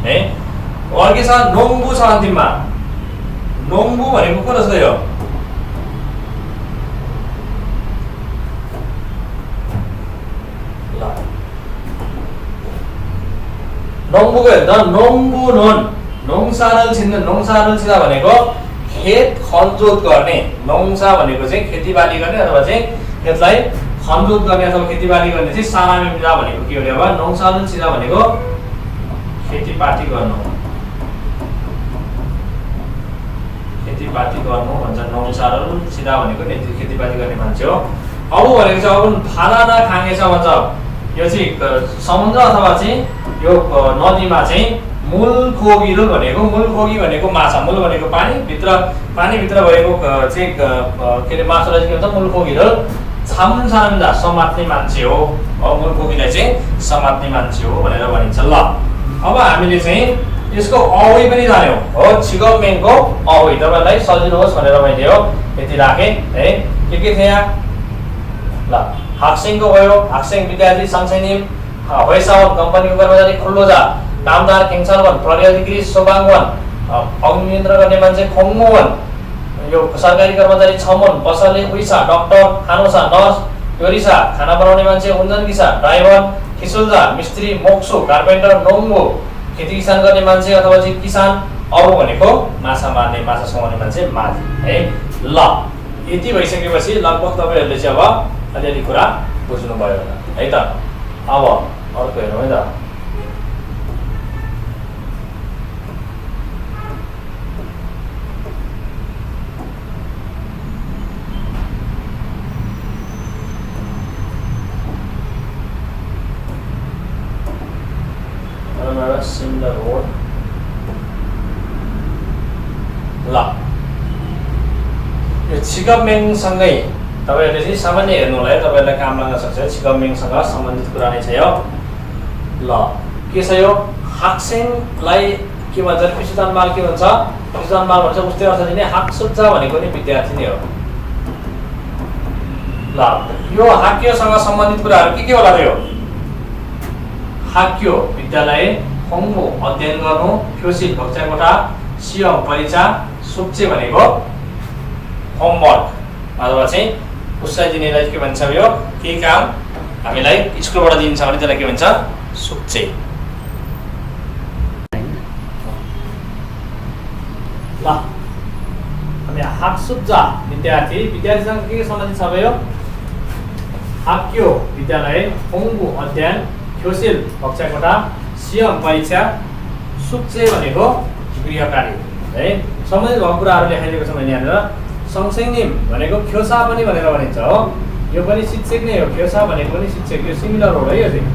है अर्को छ नोङ्गु छ अन्तिममा नोङ्गु भनेको को रहेछ यो नोङ्गुको हेर्दा नोङ्गुनोन नोङसारल छिदा भनेको खेत खनजोत गर्ने नोङसा भनेको चाहिँ खेतीबाली गर्ने अथवा चाहिँ यसलाई खनजोत गर्ने अथवा खेतीबाली गर्ने चाहिँ सारामिदा भनेको के हो अब नोङसारल छिदा भनेको खेतीपाती गर्नु भन्छ नोङसारल छिदा भनेको खेतीपाती गर्ने मान्छे हो अब भनेको चाहिँ अब फालाना खाङ्गेछ भन्छ यो चाहिँ समुद्र अथवा चाहिँ यो नदीमा चाहिँ मूलखोगी भनेको माछा मूल भनेको पानी भित्र भएको चाहिँ के रे माछालाई के भन्छ मूलखोगीहरु छाम्न सारामिदा समात्ने मान्छे हो मूलखोगीलाई चाहिँ समात्ने मान्छे हो भनेर भनिन्छ ल अब हामीले चाहिँ यसको अवय पनि जान्यौ हो छिगमेङको अवय तपाईलाई सजिलो होस् भनेर मैले यो यति राखे है के थियो यहाँ ल हाक्सिङको भयो हाक्सिङ विद्यार्थी संसैनिम होइसाउन कम्पनीको कर्मचारी खुल्लोजा नामदार केङसालवन प्रहरी अधिकारी सोबाङवन अग्नियन्त्रण गर्ने मान्छे खोङ्गोवन यो सरकारी कर्मचारी छमन पसले उइसा डाक्टर खानोसा नर्स योरिसा खाना बनाउने मान्छे उन्जन किसा ड्राइभर किसुलजा मिस्त्री मोक्सु कार्पेन्टर नोङ्गो खेती किसान गर्ने मान्छे अथवा चाहिँ किसान अरु भनेको माछा मार्ने माछा सुँघाउने मान्छे माझी है ल यति भइसकेपछि लगभग तपाईहरुले चाहिँ अब अलिअलि कुरा बुझ्नु भयो होला है त अब अर्को हेरौँ है त Similar road ल यो छिकमेङसँगै तपाईहरुले चाहिँ सामान्य हेर्नु होला है, तपाईहरुलाई काम लाग्न सक्छ। छिकमेङसँग सम्बन्धित कुरा नै छ यो। ल के छ यो? हाक्सेङलाई के भन्छ? पिसुतानमाल के भन्छ? पिसुतानमाल भन्छ उस्तै अर्थ दिने हाक्सुज्जा भनेको नि विद्यार्थी नै हो। ल यो हाक्योसँग सम्बन्धित कुराहरु के होला र यो? हाक्यो विद्यालय, होङमो अध्ययन गर्नु, क्योसिल कक्षा कोठा, सियम परीक्षा, सुक्चे भनेको होमवर्क अथवा चाहिँ उसलाई दिनेलाई के भन्छ यो? के काम हामीलाई स्कुलबाट दिन्छ भने त्यसलाई के भन्छ? सुक्चे। ल हामी हाक्सुज्जा विद्यार्थीसँग के सम्बन्धित छ यो? हाक्यो विद्यालय, होङमो अध्ययन, क्योसिल कक्षा कोठा, सियम परीक्षा, सुक्चे भनेको गृह कार्य है। सम्बन्धित भएको कुराहरु लेखाइदिएको छ मैले यहाँनिर। संसेङनिम भनेको ख्योसा पनि भनेर भनिन्छ हो। यो पनि शिक्षक नै हो। ख्योसा भनेको पनि शिक्षक, यो सिमिलर हो है यो चाहिँ।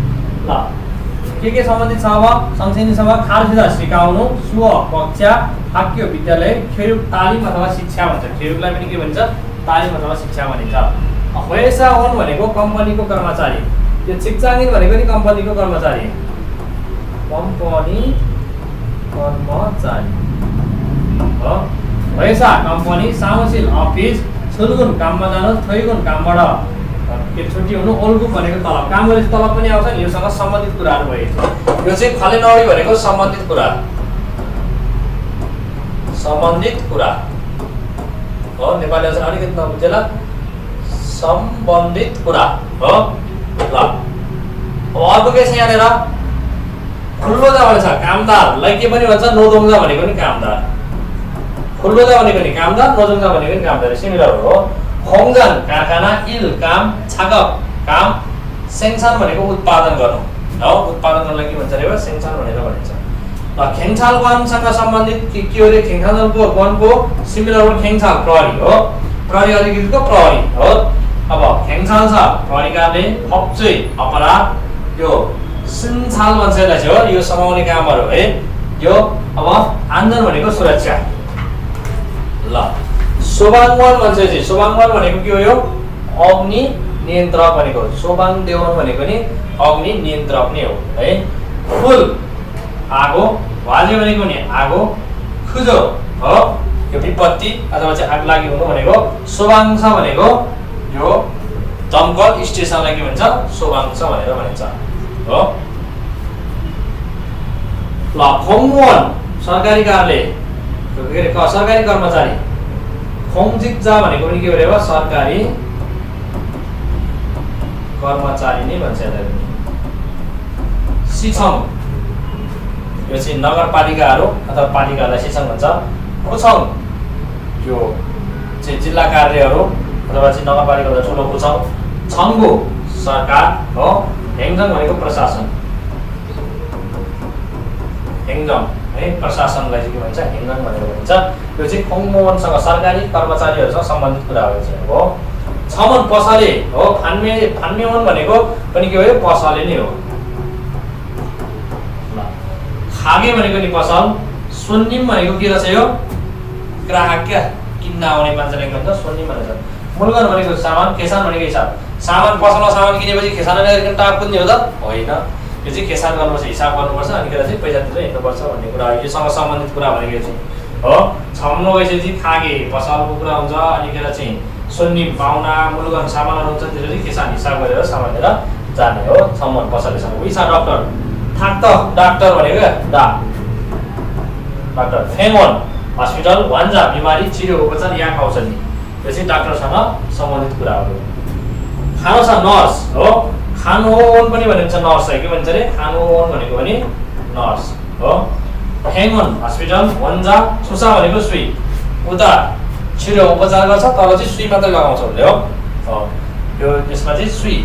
ल के सम्बन्धित छ अब? संसेङनिमसँग खालसिदा सिकाउनु, सुव कक्षा, हाक्यो विद्यालय, खेयुक तालिम अथवा शिक्षा भन्छ। खेयुकलाई पनि के भन्छ? तालिम अथवा शिक्षा भनिन्छ। हवेसा होन भनेको कम्पनीको कर्मचारी। यो छिक्चाङिन भनेको नि कम्पनीको कर्मचारी। कम्पनी कर्मचारी हो। हवेसा कम्पनी, सामसिल अफिस, छुलगुन काममा जानु, थैगुन कामबाट के छुट्टी हुनु, ओल्गु भनेको तलब। काम गरेपछि तलब पनि आउँछ नि। योसँग सम्बन्धित कुराहरु भयो। यो चाहिँ खलेनौडी भनेको सम्बन्धित कुरा। सम्बन्धित कुरा हो। नेपाली अक्षर अलिकति नबुझेला। सम्बन्धित कुरा हो। ल अब अर्को के छ यहाँनिर? खुल्लोजा भन्छ कामदारलाई के पनि भन्छ? नोदोङजा भनेको नि कामदार। खुल्लोजा भनेको नि कामदार, नोदोङजा भनेको नि कामदार, सिमिलर हो। होङजान कारखाना, इल काम, छागप काम, सेङछान भनेको उत्पादन गर्नु हो। उत्पादन गर्नलाई के भन्छ रे? सेङछान भनेर भनिन्छ। ल खेङछाल वनसँग सम्बन्धित के हो रे? खेङछालको वनको सिमिलर हो खेङछाल प्रहरी हो। प्रहरी अधिकृतको प्रहरी हो। अब खेङछाल छ प्रहरीकारले, हप्चै अपराध, यो सिन्छाल भन्छ यसलाई चाहिँ हो। यो समाउने कामहरु है यो। अब आन्दोलन भनेको सुरक्षा। ल सोबाङवन भन्छ चाहिँ। सोबाङवन भनेको के हो यो? अग्नि नियन्त्रक भनेको। सोबाङदेवन भनेको नि अग्नि नियन्त्रक नै हो है। फुल आगो, वाजे भनेको नि आगो, खुजो हो यो विपत्ति अथवा चाहिँ आगलागी हुनु भनेको। सोबाङछ भनेको यो दमकल स्टेसनलाई के भन्छ? सोबाङछ भनेर भनिन्छ हो। ल खोङवन सरकारी कार्यालय, सरकारी कर्मचारी। खोङजिक्जा भनेको पनि के हो रे? सरकारी कर्मचारी नै भन्छ यसलाई। सिछङ यो चाहिँ नगरपालिकाहरु अथवा पालिकालाई सिछङ भन्छ। कुछङ यो चाहिँ जिल्ला कार्यहरु अथवा चाहिँ नगरपालिका ठुलो कुछङ। छङ्गु सरकार हो। हेङजङ भनेको प्रशासन। हेङजङ है प्रशासनलाई चाहिँ के भन्छ? हेङजङ भनेर भनिन्छ। यो चाहिँ खोङमोवनसँग सरकारी कर्मचारीहरुसँग सम्बन्धित कुरा हो। छमन पसले हो। फान्मेवन भनेको पनि के हो? पसले नै हो। खागे भनेको नि पसल। सोन्निम भनेको के रहेछ यो? ग्राहक क्या किन्न आउने मान्छेलाई के भन्छ? सोन्निम भन्छ। मूलगन भनेको सामान, खेसान भनेको हिसाब। सामान पसलमा सामान किनेपछि खेसान नगरिकन टाप कुन्ने हो त? होइन। यो चाहिँ खेसान गर्नुपर्छ, हिसाब गर्नुपर्छ, अनिखेर चाहिँ पैसा तिरेर हिँड्नुपर्छ भन्ने कुरा हो। योसँग सम्बन्धित कुरा भनेको चाहिँ हो। छम्नु गएपछि खागे पसलको कुरा हुन्छ, अनिखेर चाहिँ सोन्निम पाउना, मूलगन सामानहरु हुन्छ, त्यसले चाहिँ खेसान हिसाब गरेर सामान लिएर जाने हो। छम्मन पसलेसँग। विसा डाक्टर, थाक्त डाक्टर भनेको क्या? डाक्टर। फेङवन हस्पिटल, वान्जा बिमारी, चिरो उपचार, याक औषधि। यो चाहिँ डाक्टरसँग सम्बन्धित कुराहरु। खानोसा नर्स हो। खानोवन पनि भनिन्छ नर्स है। के भन्छ रे? खानोवन भनेको पनि नर्स हो। फेङवन हस्पिटल, वान्जा सुसा भनेको सुई, उता छिरो उपचार गर्छ, तल चाहिँ सुई मात्रै लगाउँछ उसले हो। यो यसमा चाहिँ सुई।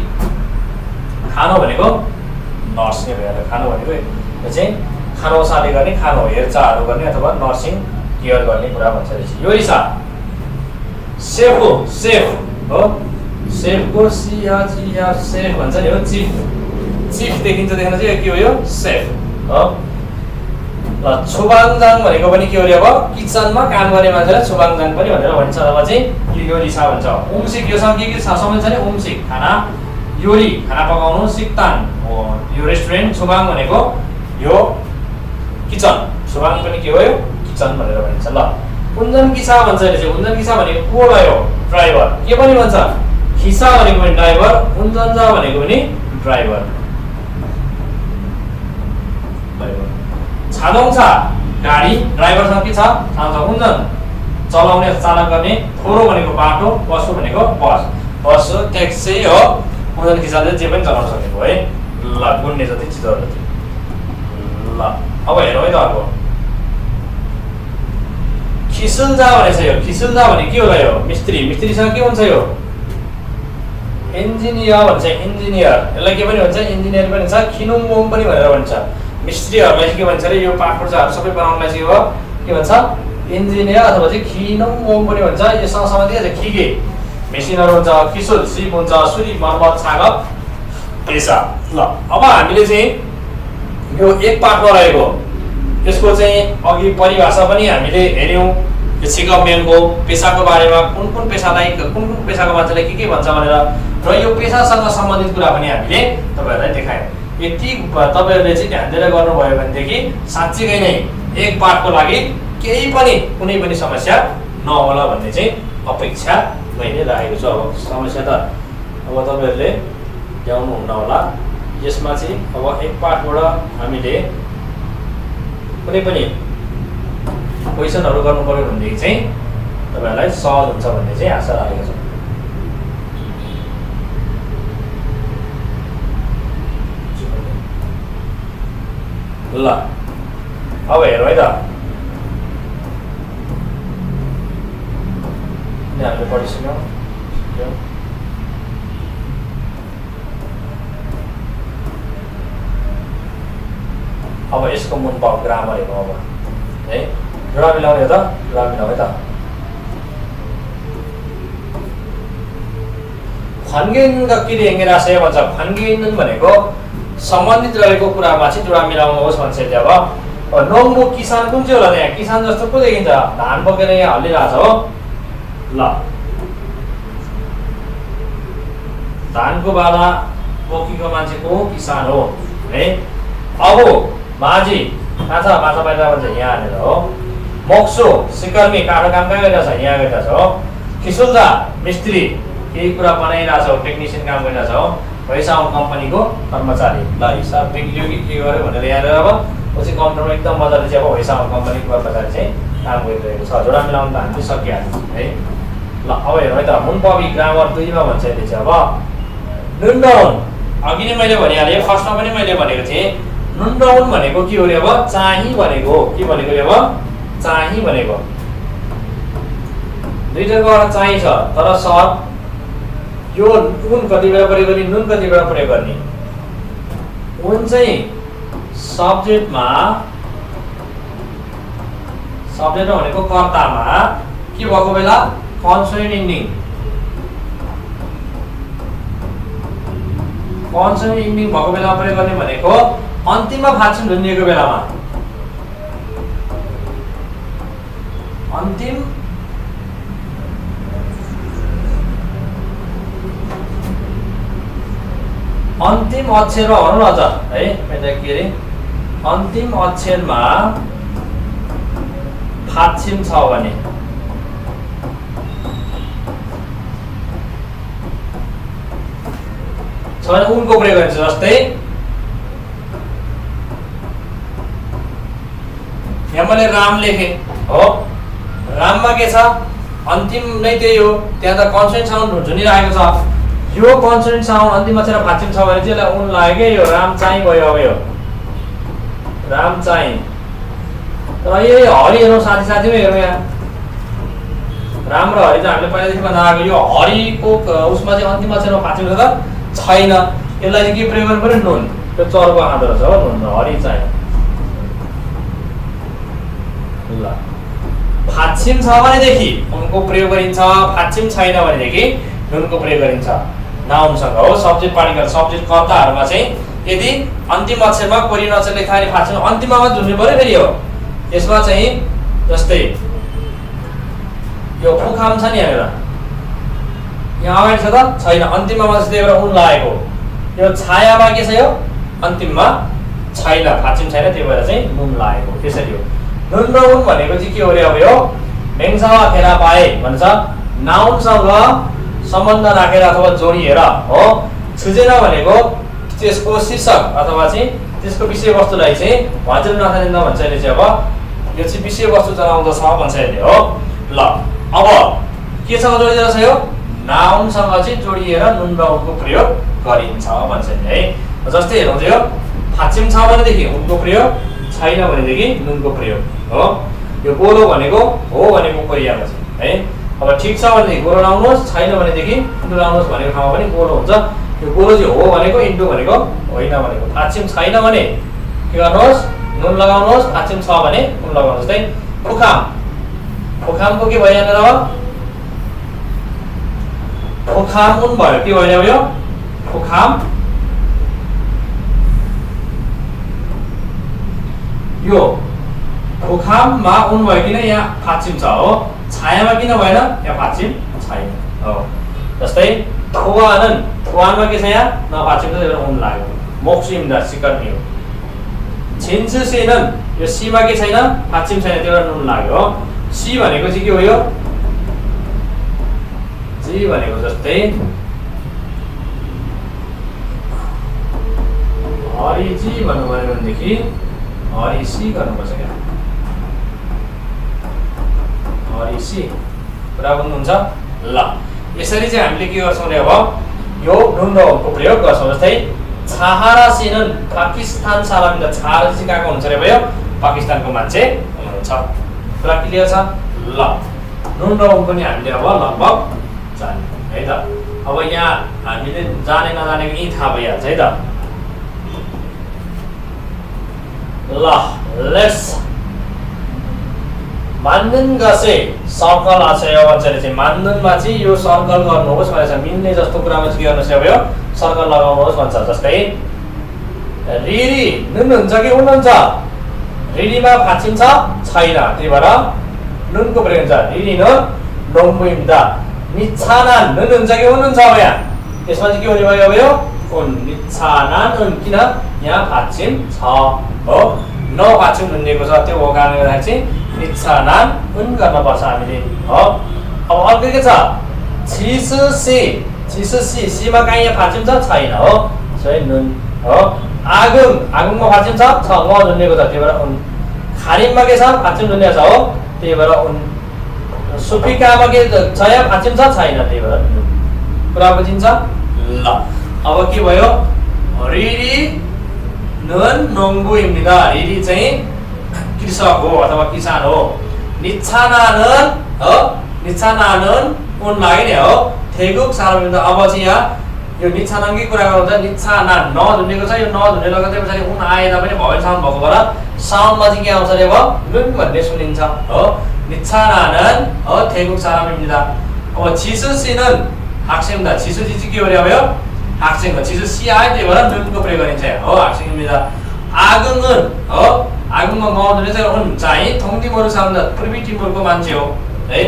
खानो भनेको नर्स नै भयो। खानो भनेको यो चाहिँ खानोसाले गर्ने, खानो हेरचाहहरु गर्ने अथवा नर्सिङ केयर गर्ने कुरा भन्छ रहेछ। यो हिसाब सेफ हो। सेफ हो। सेफको सेफ भन्छ नि हो। चिफ देखिन्छ देख्न चाहिँ के हो यो? सेफ हो। ल छुबाङजाङ भनेको पनि के हो रे अब किचनमा काम गर्ने मान्छेलाई छुबाङजाङ पनि भनेर भनिन्छ। अब चाहिँ यो योरिसा भन्छ। उमसिक योसँग के सम्बन्ध छ नि उमसिक खाना योरी खाना पकाउनु सिक्तान हो यो रेस्टुरेन्ट छुबाङ भनेको यो किचन छुबाङ पनि के हो यो किचन भनेर भनिन्छ। ल उन्जन किसा भन्छ अहिले चाहिँ उन्जन किसा भनेको को भयो ड्राइभर के पनि भन्छ खिसा भनेको पनि ड्राइभर उन्जन्जा भनेको पनि ड्राइभर छादोङछा गाडी ड्राइभरसँग के छ छादोङ उन्जन चलाउने चालक गर्ने थोरो भनेको बाटो बसो भनेको बस बस ट्याक्सी हो उन्जन किसाले जे पनि चलाउन सक्ने भयो है। ल गुन्ने जति चिजहरू जति ल अब हेरौँ है त अर्को खिसुल्जा भनेछ यो खिसुल्जा भने के होला यो मिस्त्री मिस्त्रीसँग के हुन्छ यो इन्जिनियर भन्छ इन्जिनियर यसलाई के पनि भन्छ इन्जिनियर पनि भन्छ खिनुङबोम पनि भनेर भन्छ। मिस्त्रीहरूलाई के भन्छ अरे यो पाटपुर्जाहरू सबै बनाउनलाई चाहिँ हो के भन्छ इन्जिनियर अथवा चाहिँ खिनुङबोम पनि भन्छ। यससँग सम्बन्धित खिगे मेसिनहरू हुन्छ किसुल सिप हुन्छ सुरी मर्मत छागप पेसा। ल अब हामीले चाहिँ यो एक पार्टमा रहेको यसको चाहिँ अघि परिभाषा पनि हामीले हेऱ्यौँ यो सिकअपमेनको पेसाको बारेमा कुन कुन पेसालाई कुन कुन पेसाको मान्छेलाई के भन्छ भनेर र यो पेसासँग सम्बन्धित कुरा पनि हामीले तपाईँहरूलाई देखायौँ। यति तपाईँहरूले चाहिँ ध्यान दिएर गर्नुभयो भनेदेखि साँच्चीकै नै एक पाठको लागि केही पनि कुनै पनि समस्या नहोला भन्ने चाहिँ अपेक्षा मैले राखेको छु। अब समस्या त अब तपाईँहरूले ल्याउनु हुन्न होला यसमा चाहिँ अब एक पाठबाट हामीले कुनै पनि क्वेसनहरू गर्नु पर्यो भनेदेखि चाहिँ तपाईँहरूलाई सहज हुन्छ भन्ने चाहिँ आशा राखेको छु। ल अब हेरौँ है त हामीले पढिसक्यौँ। अब यसको मुन पाउ ग्रामर हेरौँ अब है जोडा मिलाउने हो त जोडा मिलाऊ है त खन्गेन किरी हेङ्गे राशे भन्छ। खन्गेन भनेको सम्बन्धित रहेको कुरामा चाहिँ जोडा मिलाउनुहोस् भन्छ। अब नोङबो किसान कुन चाहिँ होला त्यहाँ किसान जस्तो को देखिन्छ धान बोकेर यहाँ हल्लिरहेछ हो। ल धानको बाला बोकीको मान्छे को किसान हो है। अब माझी माछा माछा बाहिर भन्छ यहाँ हानेर हो। मोक्सो सिकर्मी काठो काम कहाँ गरिरहेछ यहाँ गरिरहेछ हो। खिसुल्जा मिस्त्री केही कुरा बनाइरहेछ हो टेक्निसियन काम गरिरहेछ हो। भैसाउन कम्पनीको कर्मचारी ल हिसाब बिग्रियो कि के गर्यो भनेर यहाँनिर अब पछि कम्प्युटरमा एकदम मजाले चाहिँ अब भैसाउन कम्पनीको कर्मचारी चाहिँ काम गरिरहेको छ। जोडा मिलाउनु त हामीले सकिहाल्छौँ है। ल अब हेरौँ है त मुनपबी ग्रामर 2 मा भन्छ यसले चाहिँ अब नुनडाउन अघि नै मैले भनिहालेँ फर्स्टमा पनि मैले भनेको थिएँ नुनडाउन भनेको के हो रे अब चाहिँ भनेको के भनेको रे अब चाहिँ भनेको दुईटाको एउटा चाहिँ छ तर सर्ट यो उन कति बेला प्रयोग गर्ने नुन कति बेला प्रयोग गर्ने उन चाहिँ सब्जेक्टमा भनेको कर्तामा के भएको बेला कन्सोनेन्ट इन्डिङ भएको बेला प्रयोग गर्ने भनेको अन्तिममा फाक्सन ढुन्डिएको बेलामा अन्तिम अक्षरमा भनौँ न त है के अरे अन्तिम अक्षरमा फाक्सिम छ भने उनको प्रयोग गरिन्छ। जस्तै यहाँ मैले राम लेखेँ हो राममा के छ अन्तिम नै त्यही हो त्यहाँ त कन्सोनेन्ट साउन्ड झुनिरहेको छ। यो कन्सोनेन्ट साउन्ड अन्तिम अक्षर फाक्सिम छ भने चाहिँ यसलाई उन लाग्यो यो राम चाहिँ भयो। अब यो राम चाहिँ तर यही हरि हेरौँ साथीमा हेरौँ यहाँ राम र हरि चाहिँ हामीले पहिलादेखि भन्दा आएको यो हरिको उसमा चाहिँ अन्तिम अक्षरमा फाक्सिम छ त छैन यसलाई चाहिँ के प्रयोग गर्नु पर्यो नुन त्यो चर्को आँदो रहेछ हो नुन हरि चाहिँ। ल फाक्सिम छ भनेदेखि उनको प्रयोग गरिन्छ फाक्सिम छैन भनेदेखि नुनको प्रयोग गरिन्छ नाउनसँग हो। सब्जेक्ट पार्टिकल सब्जेक्ट कर्ताहरूमा चाहिँ यदि अन्तिम अक्षरमा कोरियन अक्षर लेखा फाक्सिम अन्तिममा झुन्नु पर्यो फेरि हो यसमा चाहिँ जस्तै यो फुखाम छ नि यहाँनिर, यहाँ अगाडि छ त छैन, अन्तिममा मात्र त्यही भएर उन लागेको। यो छायामा के छ, यो अन्तिममा छैन, फाचिम छैन, त्यही भएर चाहिँ नुन लागेको। त्यसरी हो। नुन र उन भनेको चाहिँ के हो रे, अब यो मेङसँग फेला पाए भन्छ, नाउनसँग सम्बन्ध राखेर अथवा जोडिएर हो। छुजेन भनेको त्यसको शीर्षक अथवा चाहिँ त्यसको विषयवस्तुलाई चाहिँ हजुर नथालिँदा भन्छ यसले चाहिँ। अब यो चाहिँ विषयवस्तु जनाउँदछ भन्छ यसले हो। ल अब केसँग जोडिएर छ, यो नाउनसँग चाहिँ जोडिएर नुन र उनको प्रयोग गरिन्छ भन्छ है। जस्तै हेरौँ त, यो फाचिम छ भनेदेखि उनको प्रयोग, छैन भनेदेखि नुनको प्रयोग हो। यो गोलो भनेको हो भनेको कोरियामा छ है। अब ठिक छ भनेदेखि गोलो लाउनुहोस्, छैन भनेदेखि इन्टु लाउनुहोस् भनेको ठाउँमा पनि गोलो हुन्छ। यो गोलो चाहिँ हो भनेको, इन्टु भनेको होइन भनेको। फाचिम छैन भने के गर्नुहोस्, नुन लगाउनुहोस्, फाचिम छ भने नुन लगाउनुहोस्। जस्तै फुखाम, फुखामको के भयो यहाँनिर, अब फुखाम उन भयो, के भयो अब यो फुखाम। यो फुखाममा उन भयो किन यहाँ फाचिम छ हो। छायामा किन भएन, यहाँ फाचिम छैन हो। जस्तै थुवानन, थुवानमा के छ, यहाँ न फाचिम छ, त्यही भएर उन लाग्यो। मोक्सिमदा सिकर्मी हो। छिन्सुसेनन, यो सीमा के छैन, फाचिम छैन, त्यही भएर नुन लाग्यो हो। सी भनेको चाहिँ के हो, यो जी भनेको जस्तै हरिजी भन्नुभयो भनेदेखि हरिसी गर्नुपर्छ क्या, हरिसी। कुरा बुझ्नुहुन्छ? ल यसरी चाहिँ हामीले के गर्छौँ रे, अब यो नुन र उनको प्रयोग गर्छौँ। जस्तै छाहारा सेनन, पाकिस्तान सालामिदा, छाहारा चाहिँ कहाँको हुन्छ रे भयो, पाकिस्तानको मान्छे हुनुहुन्छ। कुरा क्लियर छ? ल नुन र उन पनि हामीले अब लगभग जाने है त। अब यहाँ हामीले जाने नजानेको यही थाहा भइहाल्छ है त। ल लेट्स मान्दन गसे सर्कल आछयो भन्छ चाहिँ, मान्दनमा चाहिँ यो सर्कल गर्नुहोस् भनेछ। मिल्ने जस्तो कुरामा चाहिँ के गर्नुहोस्, अब यो सर्कल लगाउनुहोस् भन्छ। जस्तै रिरी नुन हुन्छ कि उन हुन्छ, रिरीमा फाचिम छ छैन, त्यही भएर नुनको प्रयोग हुन्छ। रिरी नुन नोम्बुइम्दा, निच्छानान नुन हुन्छ कि उन हुन्छ, अब यहाँ यसमा चाहिँ के हुने भयो, अब यो उन। निच्छानान उन, किन यहाँ फाचिम छ हो, न फाचिम हुनेको छ, त्यो हो कारणले गर्दाखेरि चाहिँ निच्छानान उन गर्नुपर्छ हामीले हो। अब अर्को के छ, छिसुसी, छिसुसी सीमा कहाँ यहाँ फाचिम छ छैन हो, सही नुन हो। आगुङ, आगुङमा फाचिम छ न झुन्नेको छ, त्यही भएर उन। खारिममा के छ, फाचिम झुन्नेको छ हो, त्यही भएर उन। सुफिकामा के छ, यहाँ फाचिम छ छैन, त्यही भएर नुन। कुरा बुझिन्छ? ल अब के भयो, रिरी नुन नोङ्गुइम्दा, रिरी चाहिँ कृषक हो अथवा किसान हो। निच्छानानन हो, निच्छानानन उन लाग्यो नि हो। थेगुक सालमिदा, अब चाहिँ यहाँ यो निच्छानानकै कुरा गर्नुहुन्छ। निच्छानान नझुन्नेको छ, यो नझुन्ने लगाउँदै पछाडि उन आएदा पनि भवन साउन्ड भएको भएर साउन्डमा चाहिँ के आउँछ रे, अब नुन भन्ने सुनिन्छ हो। निच्छानानन हो, थेगुक सालमिदा। अब छिसुसिनन हाक्सेमदा, छिसुसी चाहिँ के हो रे, अब यो हाक्सेङ हो। छिसुसी आयो, त्यही भएर नुनको प्रयोग गरिन्छ हो, हाक्सेङमिदा। आगुङन हो, आगुङमा गाउँदो चाहिँ उन चाहिँ थोङदिमहरू सामना पूर्वी टिम्बुरको मान्छे हो है।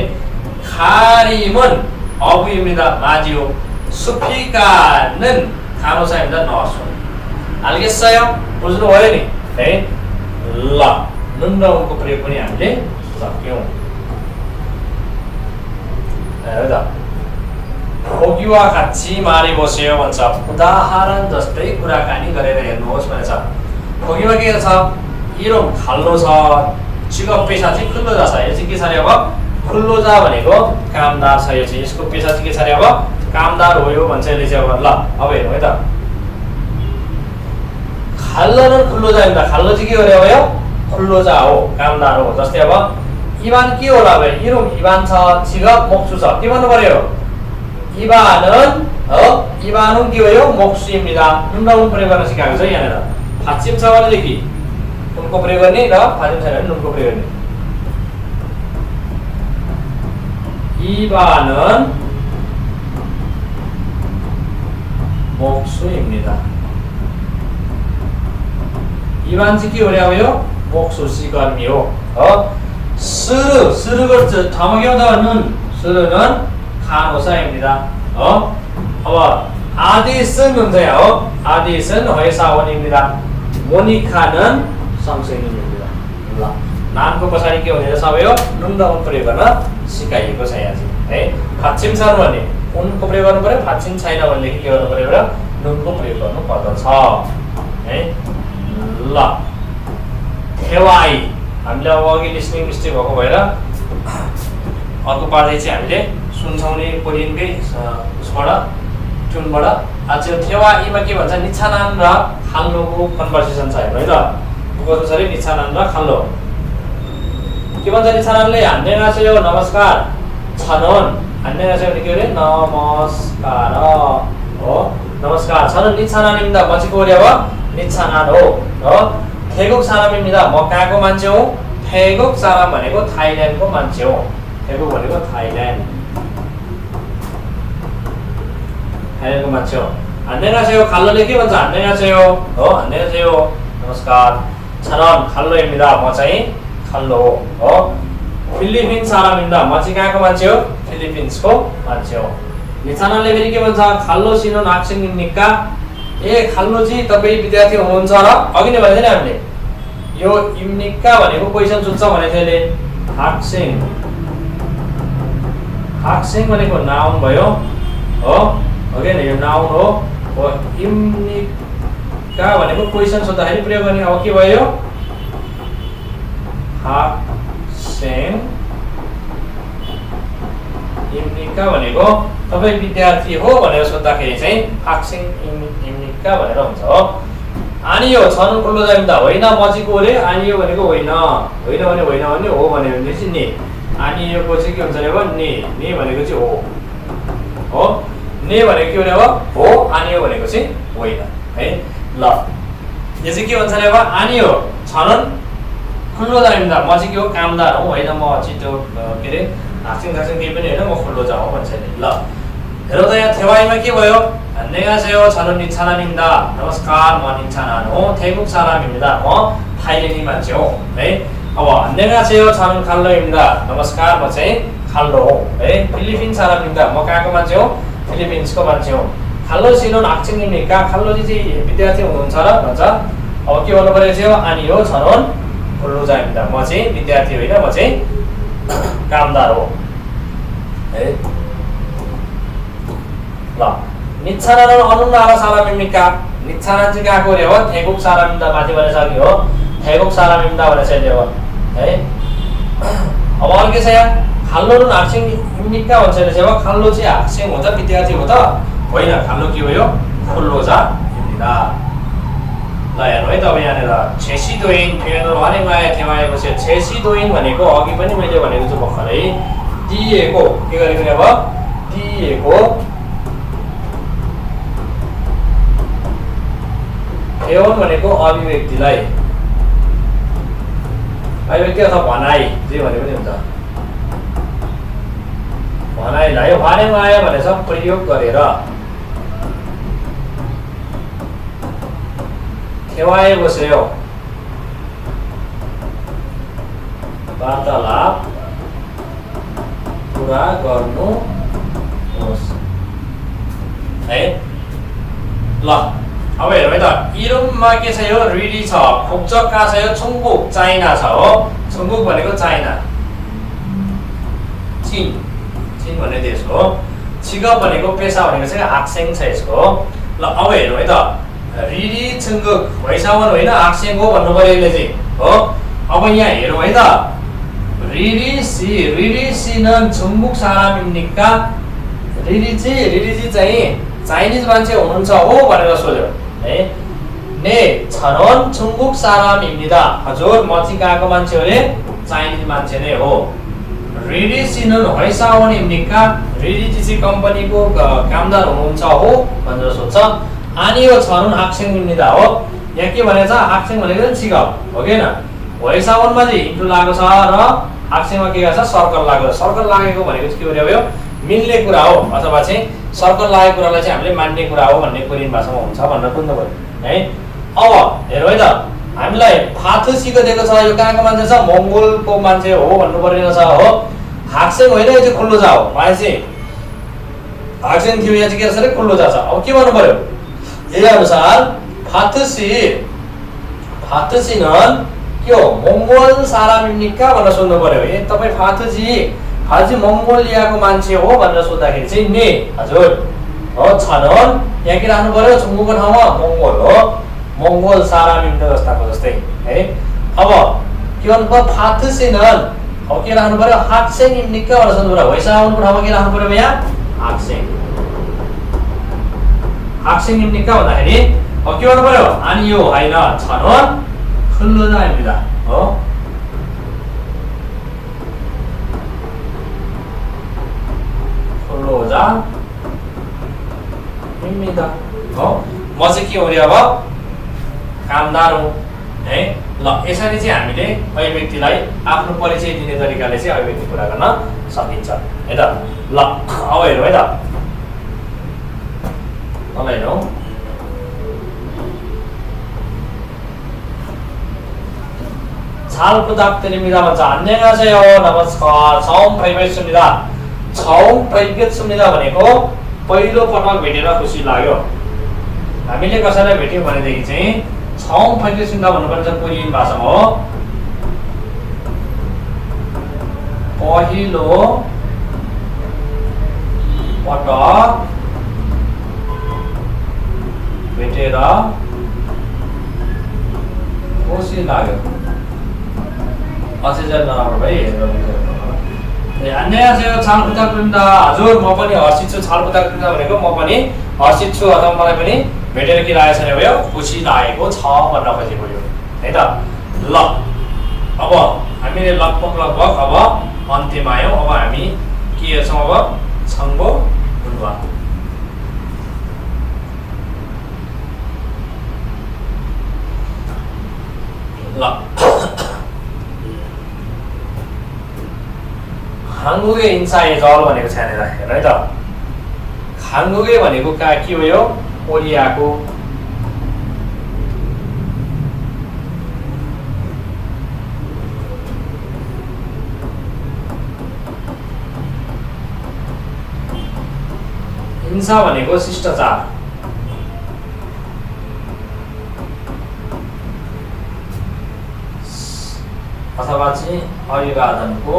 खारिमन अबुइमिदा माझी हो। सुफिकानन खानो चाहिँदा नसुन। हालगेसय बुझ्नु भयो नि है। ल नुन र उनको प्रयोग पनि हामीले सक्यौँ है त। खोगिवा खाची मारी बस्यो भन्छ। उदाहरण जस्तै कुराकानी गरेर हेर्नुहोस् भनेछ। खोगिवा के छ, इरोम खाल्लो छ, चिको पेसा चाहिँ खुल्लो जा छ। यो चाहिँ के छ रे, अब खुल्लो जा भनेको कामदार छ। यो चाहिँ यसको पेसा चाहिँ के छ रे, अब कामदार हो यो भन्छ यसले चाहिँ। अब ल अब हेर्नु है त, खाल्लो र खुल्लो जा भन्दा खाल्लो चाहिँ के हो रे, अब यो खुल्लो जा हो, कामदार हो। जस्तै अब इवान के होला, अब इरोम इवान छ, चिग मोक्सु छ, के भन्नु पर्यो, इवानन हो। इवानुन के हो, यो मोक्सु मिला। नुन र उन प्रयोग गर्न सिकाएको छ यहाँनिर। फाचिम छ भनेदेखि उनको प्रयोग गर्ने र फाचिम छैन भने नुनको प्रयोग गर्ने। इवानन मोक्सु मिला। इवान चाहिँ के हो रे, अब यो 목 쑤시 गर्मी हो 수르가 탐하기보다는 수르는 간호사입니다. 아디슨 문제요. 아디슨 회사원입니다. 모니카는 선생님입니다. नामको पछाडि के हुनेछ सबै हो नुम्दको प्रयोग गर्न सिकाइएको छ यहाँ चाहिँ है फाक्षिम छन् भने उनको प्रयोग गर्नु पर्यो फाक्षिम छैन भने के गर्नु पर्यो र नुमको प्रयोग गर्नु पर्दछ है ल थेवाई हामीले अब अघि लिसनिङ मिस्टेक भएको भएर अर्को पार्दै चाहिँ हामीले सुन्छौँ नि कोरियनकै उसबाट ट्युनबाट आज थेवाईमा के भन्छ निछानान र खाल्लोको कन्भर्सेसन छ हेर्नु है त कस्तो छ रे निछानान र खाल्लो के भन्छ निछानानले 안녕하세요 नमस्कार छनोन 안녕하세요 भने के रे नमस्कार हो नमस्कार छनोन निछानान입니다 मछिको ल्याव निछानान हो 태국 사람입니다 म कहाँको मान्छे हो 태국 사람 भनेको थाइल्यान्डको मान्छे हो 태국 भनेको थाइल्यान्डको मान्छे हो 안녕하세요 칼로ले के भन्छ 안녕하세요 हो 안녕하세요 नमस्कार छनोन 칼로입니다 म चाहिँ 칼로 हो फिलिपिन 사람입니다 म चाहिँ कहाँको मान्छे हो फिलिपिन्सको मान्छे हो निछानानले फेरि के भन्छ 칼로 씨는 학생입니까 ए खाल्लोजी तपाईँ विद्यार्थी हुनुहुन्छ र अघि नै भनेको थिएन हामीले यो इम्निका भनेको क्वेशन सोध्छ भनेको थियो अहिले हाक्सिङ भनेको नाउन भयो हो ओके नि यो नाउन हो इम्निका भनेको क्वेशन सोध्दाखेरि प्रयोग गर्ने अब के भयो हाक्सिङ इम्निका भनेको तपाईँ विद्यार्थी हो भनेर सोध्दाखेरि चाहिँ हाक्सिङ इम्निका भनेर हुन्छ हो आनियो छन् खुल्लो जामिदा होइन मजीको रे आनियो भनेको होइन होइन भने होइन भने हो भन्यो भने चाहिँ नि आनियोको चाहिँ के हुन्छ भने नि भनेको चाहिँ हो ने भनेको के हो हो आनियो भनेको चाहिँ होइन है ल यो चाहिँ के भन्छ भने आनियो छन् खुल्लो जामिदा मजी के हो कामदार हो होइन म छिटो के रे हाक्सिङ केही पनि होइन म खुल्लो जाउँ भन्छ नि ल हेरौ त यहाँ थेवाईमा के भयो 안녕하세요 저는 니차난입니다 नमस्कार म निछानान हो 태국 사람입니다 म थाइल्यान्डी मान्छे हो है अब 안녕하세요 저는 칼로입니다 नमस्कार म चाहिँ खाल्लो हो है फिलिपिन 사람입니다 म कहाँको मान्छे हो फिलिपिन्सको मान्छे हो खाल्लो 씨는 학생입니까 खाल्लोजी चाहिँ विद्यार्थी हुनुहुन्छ र भन्छ अब के भन्नु पर्यो चाहिँ आनियो 저는 근로자입니다 म चाहिँ विद्यार्थी होइन म चाहिँ कामदार हो है ल निछानान 어느 나라 사람입니까 निछानान चाहिँ कहाँको रे हो 태국 사람입니다 माथि भनिसक्यो हो 태국 사람입니다 भनेर हो है अब अर्को छ यहाँ खाल्लो는 학생입니까 भन्छ चाहिँ हो खाल्लो चाहिँ 학생 हो त विद्यार्थी हो त होइन खाल्लो के हो यो 근로자입니다 ल हेर्नु है त अब यहाँनिर 제시도인 표현으로 활용하여 대화해 보세요 제시도인 भनेको अघि पनि मैले भनेको छु भर्खरै दिएको के गरेको रे अब दिएको एवं भनेको अभिव्यक्तिलाई अभिव्यक्ति अथवा भनाइ जे भने पनि हुन्छ भनाइलाई 활용하여 भनेछ प्रयोग गरेर 대화해 보세요 वार्तालाप पुरा गर्नुहोस् है ल अब हेरौँ है त इरुममा के छ यो रिडी छ खोक्चक कहाँ छ यो छुङबुक चाइना छ हो छुङबुक भनेको चाइना चीन भन्ने देश हो छिगप भनेको पेसा भनेको चाहिँ हाक्सेङ छ यसको ल अब हेरौँ है त रिडी छुङबुक भइसावन होइन हाक्सेङ हो भन्नु पर्यो यसले चाहिँ हो अब यहाँ हेरौँ है त रिडी सीनन छुङबुक सारामिनिका रिडी चाहिँ चाइनिज मान्छे हुनुहुन्छ हो भनेर सोध्यो है ने छनोन छुङबुक साराम입니다 हजुर म चाहिँ कहाँको मान्छे हो रे चाइनिज मान्छे नै हो रिडी सीनन 회사원입니까 रिडी चाहिँ कम्पनीको कामदार हुनुहुन्छ हो भनेर सोध्छ आनियो छनोन 학생입니다 हो यहाँ के भनेको छ 학생 भनेको सिकअप हो कि हैन 회사원मा चाहिँ इन्टु लागेको छ र 학생मा के गर्छ सर्कल लागेको भनेको चाहिँ के भयो मिल्ने कुरा हो अथवा चाहिँ सर्कल लागेको कुरालाई चाहिँ हामीले मान्ने कुरा हो भन्ने कोरियन भाषामा हुन्छ भनेर बुझ्नु पर्यो है अब हेरौँ है त हामीलाई फाथुसीको दिएको छ यो कहाँको मान्छे छ मङ्गोलको मान्छे हो भन्नु पर्ने छ हो हाक्सेङ होइन यो चाहिँ खुल्लो जा हो भनेपछि हाक्सेङ थियो यहाँ चाहिँ के रहेछ खुल्लो जा छ अब के भन्नु पर्यो यही अनुसार फाथुसीनन के हो मङ्गोल सारामिनिका भनेर सोध्नु पर्यो ए तपाईँ फाथुजी मङ्गोलियाको मान्छे हो भनेर सोद्धाखेरि चाहिँ ने हजुर हो छन् यहाँ के राख्नु पर्यो छुङ्गुको ठाउँमा मङ्गोल हो मङ्गोल सारामिन जस्ताको जस्तै है अब के भन्नु पर्यो फाथुसीनन अब के राख्नु पर्यो हाक्सेङ इम्निका भनेर सोध्नु पर्यो वैसा आउनुको ठाउँमा के राख्नु पर्यो यहाँ हाक्सेङ इम्निका भन्दाखेरि अब के गर्नु पर्यो अनि यो होइन छन् खुल्लो जाइमिदा हो खुल्लो जा इम्मिदा हो म चाहिँ के हो रे अब कामदार हो है ल यसरी चाहिँ हामीले अभिव्यक्तिलाई आफ्नो परिचय दिने तरिकाले चाहिँ अभिव्यक्ति पुरा गर्न सकिन्छ है त ल अब हेरौँ है त मलाई हेरौँ 잘 부탁드립니다. 자, 안녕하세요. नमस्कार. 처음 뵙겠습니다. 처음 뵙겠습니다 भनेको पहिलो पटक भेटेर खुसी लाग्यो. हामीले कसैलाई भेट्यौं भनेदेखि चाहिँ 처음 뵙겠습니다 भन्नुपर्छ कोरियन भाषामा हो. पहिलो पटक भेटेर खुसी लाग्यो. अझै चाहिँ नराम्रो भाइ 안녕하세요. 잘 부탁드립니다. हजुर म पनि हर्षित छु. 잘 부탁드립니다 भनेको म पनि हर्षित छु अथवा मलाई पनि भेटेर के लागेको छ भने भयो खुसी लागेको छ भन्न खोजेको यो है त ल अब हामीले लगभग अब अन्त्यमा आयौँ. अब हामी के हेर्छौँ अब छङ्गो गुन्वा ल 한국의 인사에 절 भनेको छ यहाँनिर हेर्नु है त 한국의 भनेको के हो यो कोरियाको हिंसा भनेको शिष्टाचार अथवा चाहिँ अभिवादनको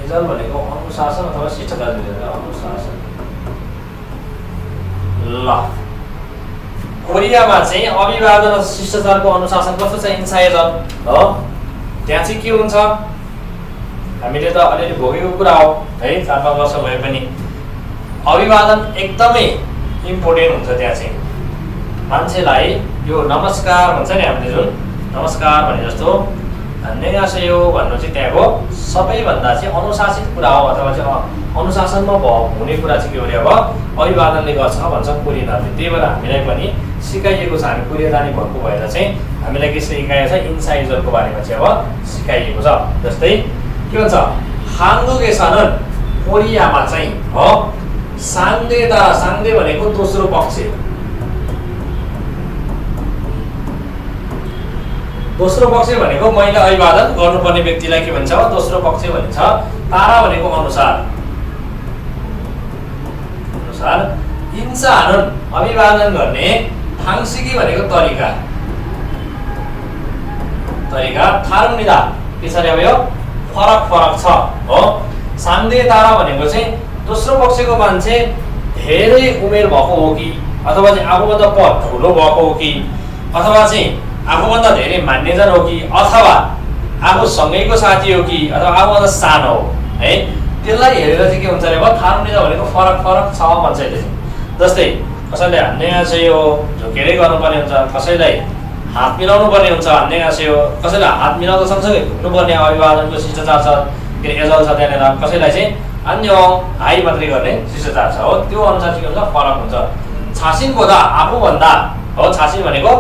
इजल भनेको अनुशासन अथवा शिष्टाचार अनुशासन ल कोरियामा चाहिँ अभिवादन शिष्टाचारको अनुशासन कस्तो छ इन्साइजल हो त्यहाँ चाहिँ के हुन्छ हामीले त अलिअलि भोगेको कुरा हो है 4-5 वर्ष भए पनि अभिवादन एकदमै इम्पोर्टेन्ट हुन्छ त्यहाँ चाहिँ मान्छेलाई यो नमस्कार भन्छ नि हामीले जुन नमस्कार भने जस्तो 안녕하세요 भन्नु चाहिँ त्यहाँको सबैभन्दा चाहिँ अनुशासित कुरा हो अथवा चाहिँ अनुशासनमा हुने कुरा चाहिँ के हो रे अब अभिवादनले गर्छ भन्छ कोरियनहरूले. त्यही भएर हामीलाई पनि सिकाइएको छ. हामी कोरिया जाने भएको भएर चाहिँ हामीलाई के सिकाएको छ इन्साइजरको बारेमा चाहिँ अब सिकाइएको छ. जस्तै के भन्छ 한국에서는 कोरियामा चाहिँ हो 상대 भनेको दोस्रो पक्ष दोस्रो पक्ष भनेको मैले अभिवादन गर्नुपर्ने व्यक्तिलाई के भन्छ दोस्रो पक्ष भनिन्छ. तारा भनेको अनुसार 인사는 अभिवादन गर्ने 방식이 भनेको तरिका 다릅니다. त्यसरी अब यो फरक छ हो. 상대 तारा भनेको चाहिँ दोस्रो पक्षको मान्छे धेरै उमेर भएको हो कि अथवा चाहिँ आफूभन्दा पद ठुलो भएको हो कि अथवा चाहिँ आफूभन्दा धेरै मान्यजन हो कि अथवा आफू सँगैको साथी हो कि अथवा आफूभन्दा सानो हो है. त्यसलाई हेरेर चाहिँ के हुन्छ अरे अब थारुनिदा भनेको फरक छ भन्छ यसले. जस्तै कसैले 안녕하세요 झुकेरै गर्नुपर्ने हुन्छ, कसैलाई हात मिलाउनु पर्ने हुन्छ 안녕하세요, कसैलाई हात मिलाउँदा सँगसँगै घुम्नुपर्ने अभिवादनको शिष्टाचार छ के एजल छ त्यहाँनिर. कसैलाई चाहिँ अन्य हाई मात्रै गर्ने शिष्टाचार छ हो. त्यो अनुसार के हुन्छ फरक हुन्छ. छासिनभन्दा आफूभन्दा हो. छासिन भनेको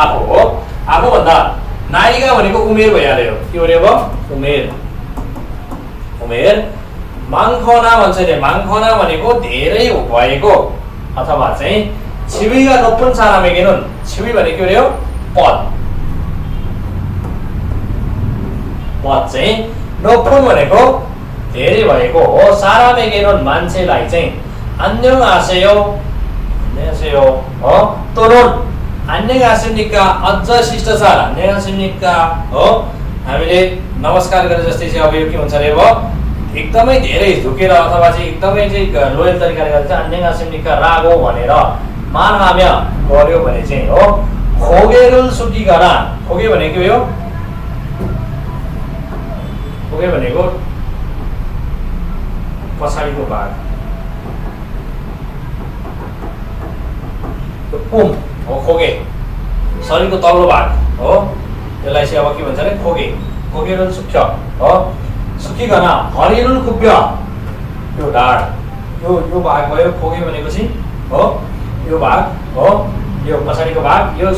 आफू हो. आफूभन्दा नायिका भनेको उमेर भइहाल्यो. के हो रे अब उमेर. माङ्खना भन्छ रे. माङ्खना भनेको धेरै भएको अथवा चाहिँ 지위가 높은 사람에게는 지위 भनेको 그래요? पद पद चाहिँ 높은 भनेको धेरै भएको हो 사람에게는 मान्छेलाई चाहिँ 안녕하세요 안녕하세요 또는 안녕하십니까 अझ शिष्टाचार 안녕하십니까 हामीले नमस्कार गरे जस्तै चाहिँ अब यो के हुन्छ रे अब एकदमै धेरै झुकेर अथवा चाहिँ एकदमै चाहिँ लोयल तरिकाले गर्दा चाहिँ 안녕하십니까 रागो भनेर मानहाम्य गर्यो भने चाहिँ हो खोगेरुल सुकिकन खोगे भनेको यो खोगे भनेको पछाडिको भाग हो खोगे शरीरको तल्लो भाग हो त्यसलाई चाहिँ अब के भन्छ भने खोगे खोगेरुल सुक्छ हो सुकिकन हरिरुल खुप्य यो ढाड यो भाग भयो खोगे भनेको चाहिँ हो यो भाग हो यो पछाडिको भाग यो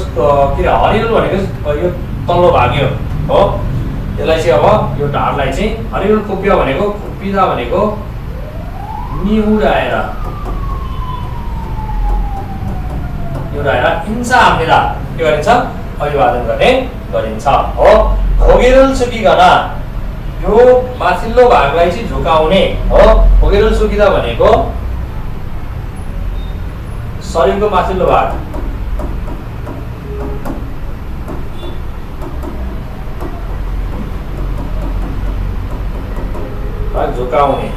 के हरिरुल भनेको यो तल्लो भाग यो हो त्यसलाई चाहिँ अब यो ढाडलाई चाहिँ हरिरुल खुप्य भनेको खुप्पिदा भनेको निहुराएर हिंसा हामीदा के गरिन्छ अभिवादन गर्ने गरिन्छ हो खोगेरुल सुकिकन यो माथिल्लो भागलाई चाहिँ झुकाउने हो खोगेरुल सुकिदा भनेको शरीरको माथिल्लो भाग झुकाउने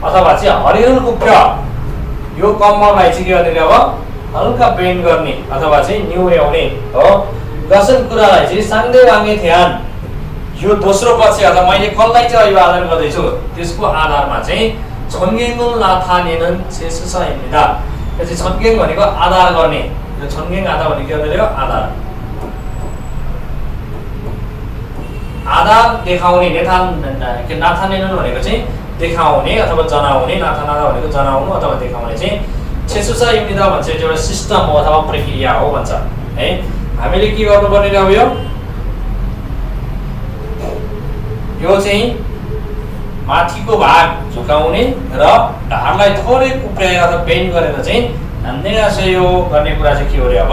अथवा चाहिँ हरिरुल खुप्य यो कम्मरलाई चाहिँ के गर्ने अब हल्का बेन्ड गर्ने अथवा चाहिँ निहुर्याउने हो दर्शन कुरालाई चाहिँ सांग्दे वाङ्गे ध्यान यो दोस्रो पक्ष अथवा मैले कसलाई चाहिँ अभिवादन गर्दैछु त्यसको आधारमा चाहिँ छन्गेङुल नाथानेनन सेसुसाइमिदा यो चाहिँ छन्गेङ भनेको आधार गर्ने यो छन्गेङ आधार भनेको के भन्दै आधार आधार देखाउने नाथानेनन भनेको चाहिँ देखाउने अथवा जनाउने नाथानादा भनेको जनाउनु अथवा देखाउने चाहिँ छेसुसाइमिदा भन्छ एउटा सिस्टम हो अथवा प्रक्रिया हो भन्छ है हामीले के गर्नुपर्ने अब यो चाहिँ माथिको भाग झुकाउने र ढाडलाई थोरै उप्राएर अथवा बेन्ड गरेर चाहिँ अन्यसयो गर्ने कुरा चाहिँ के हो रे अब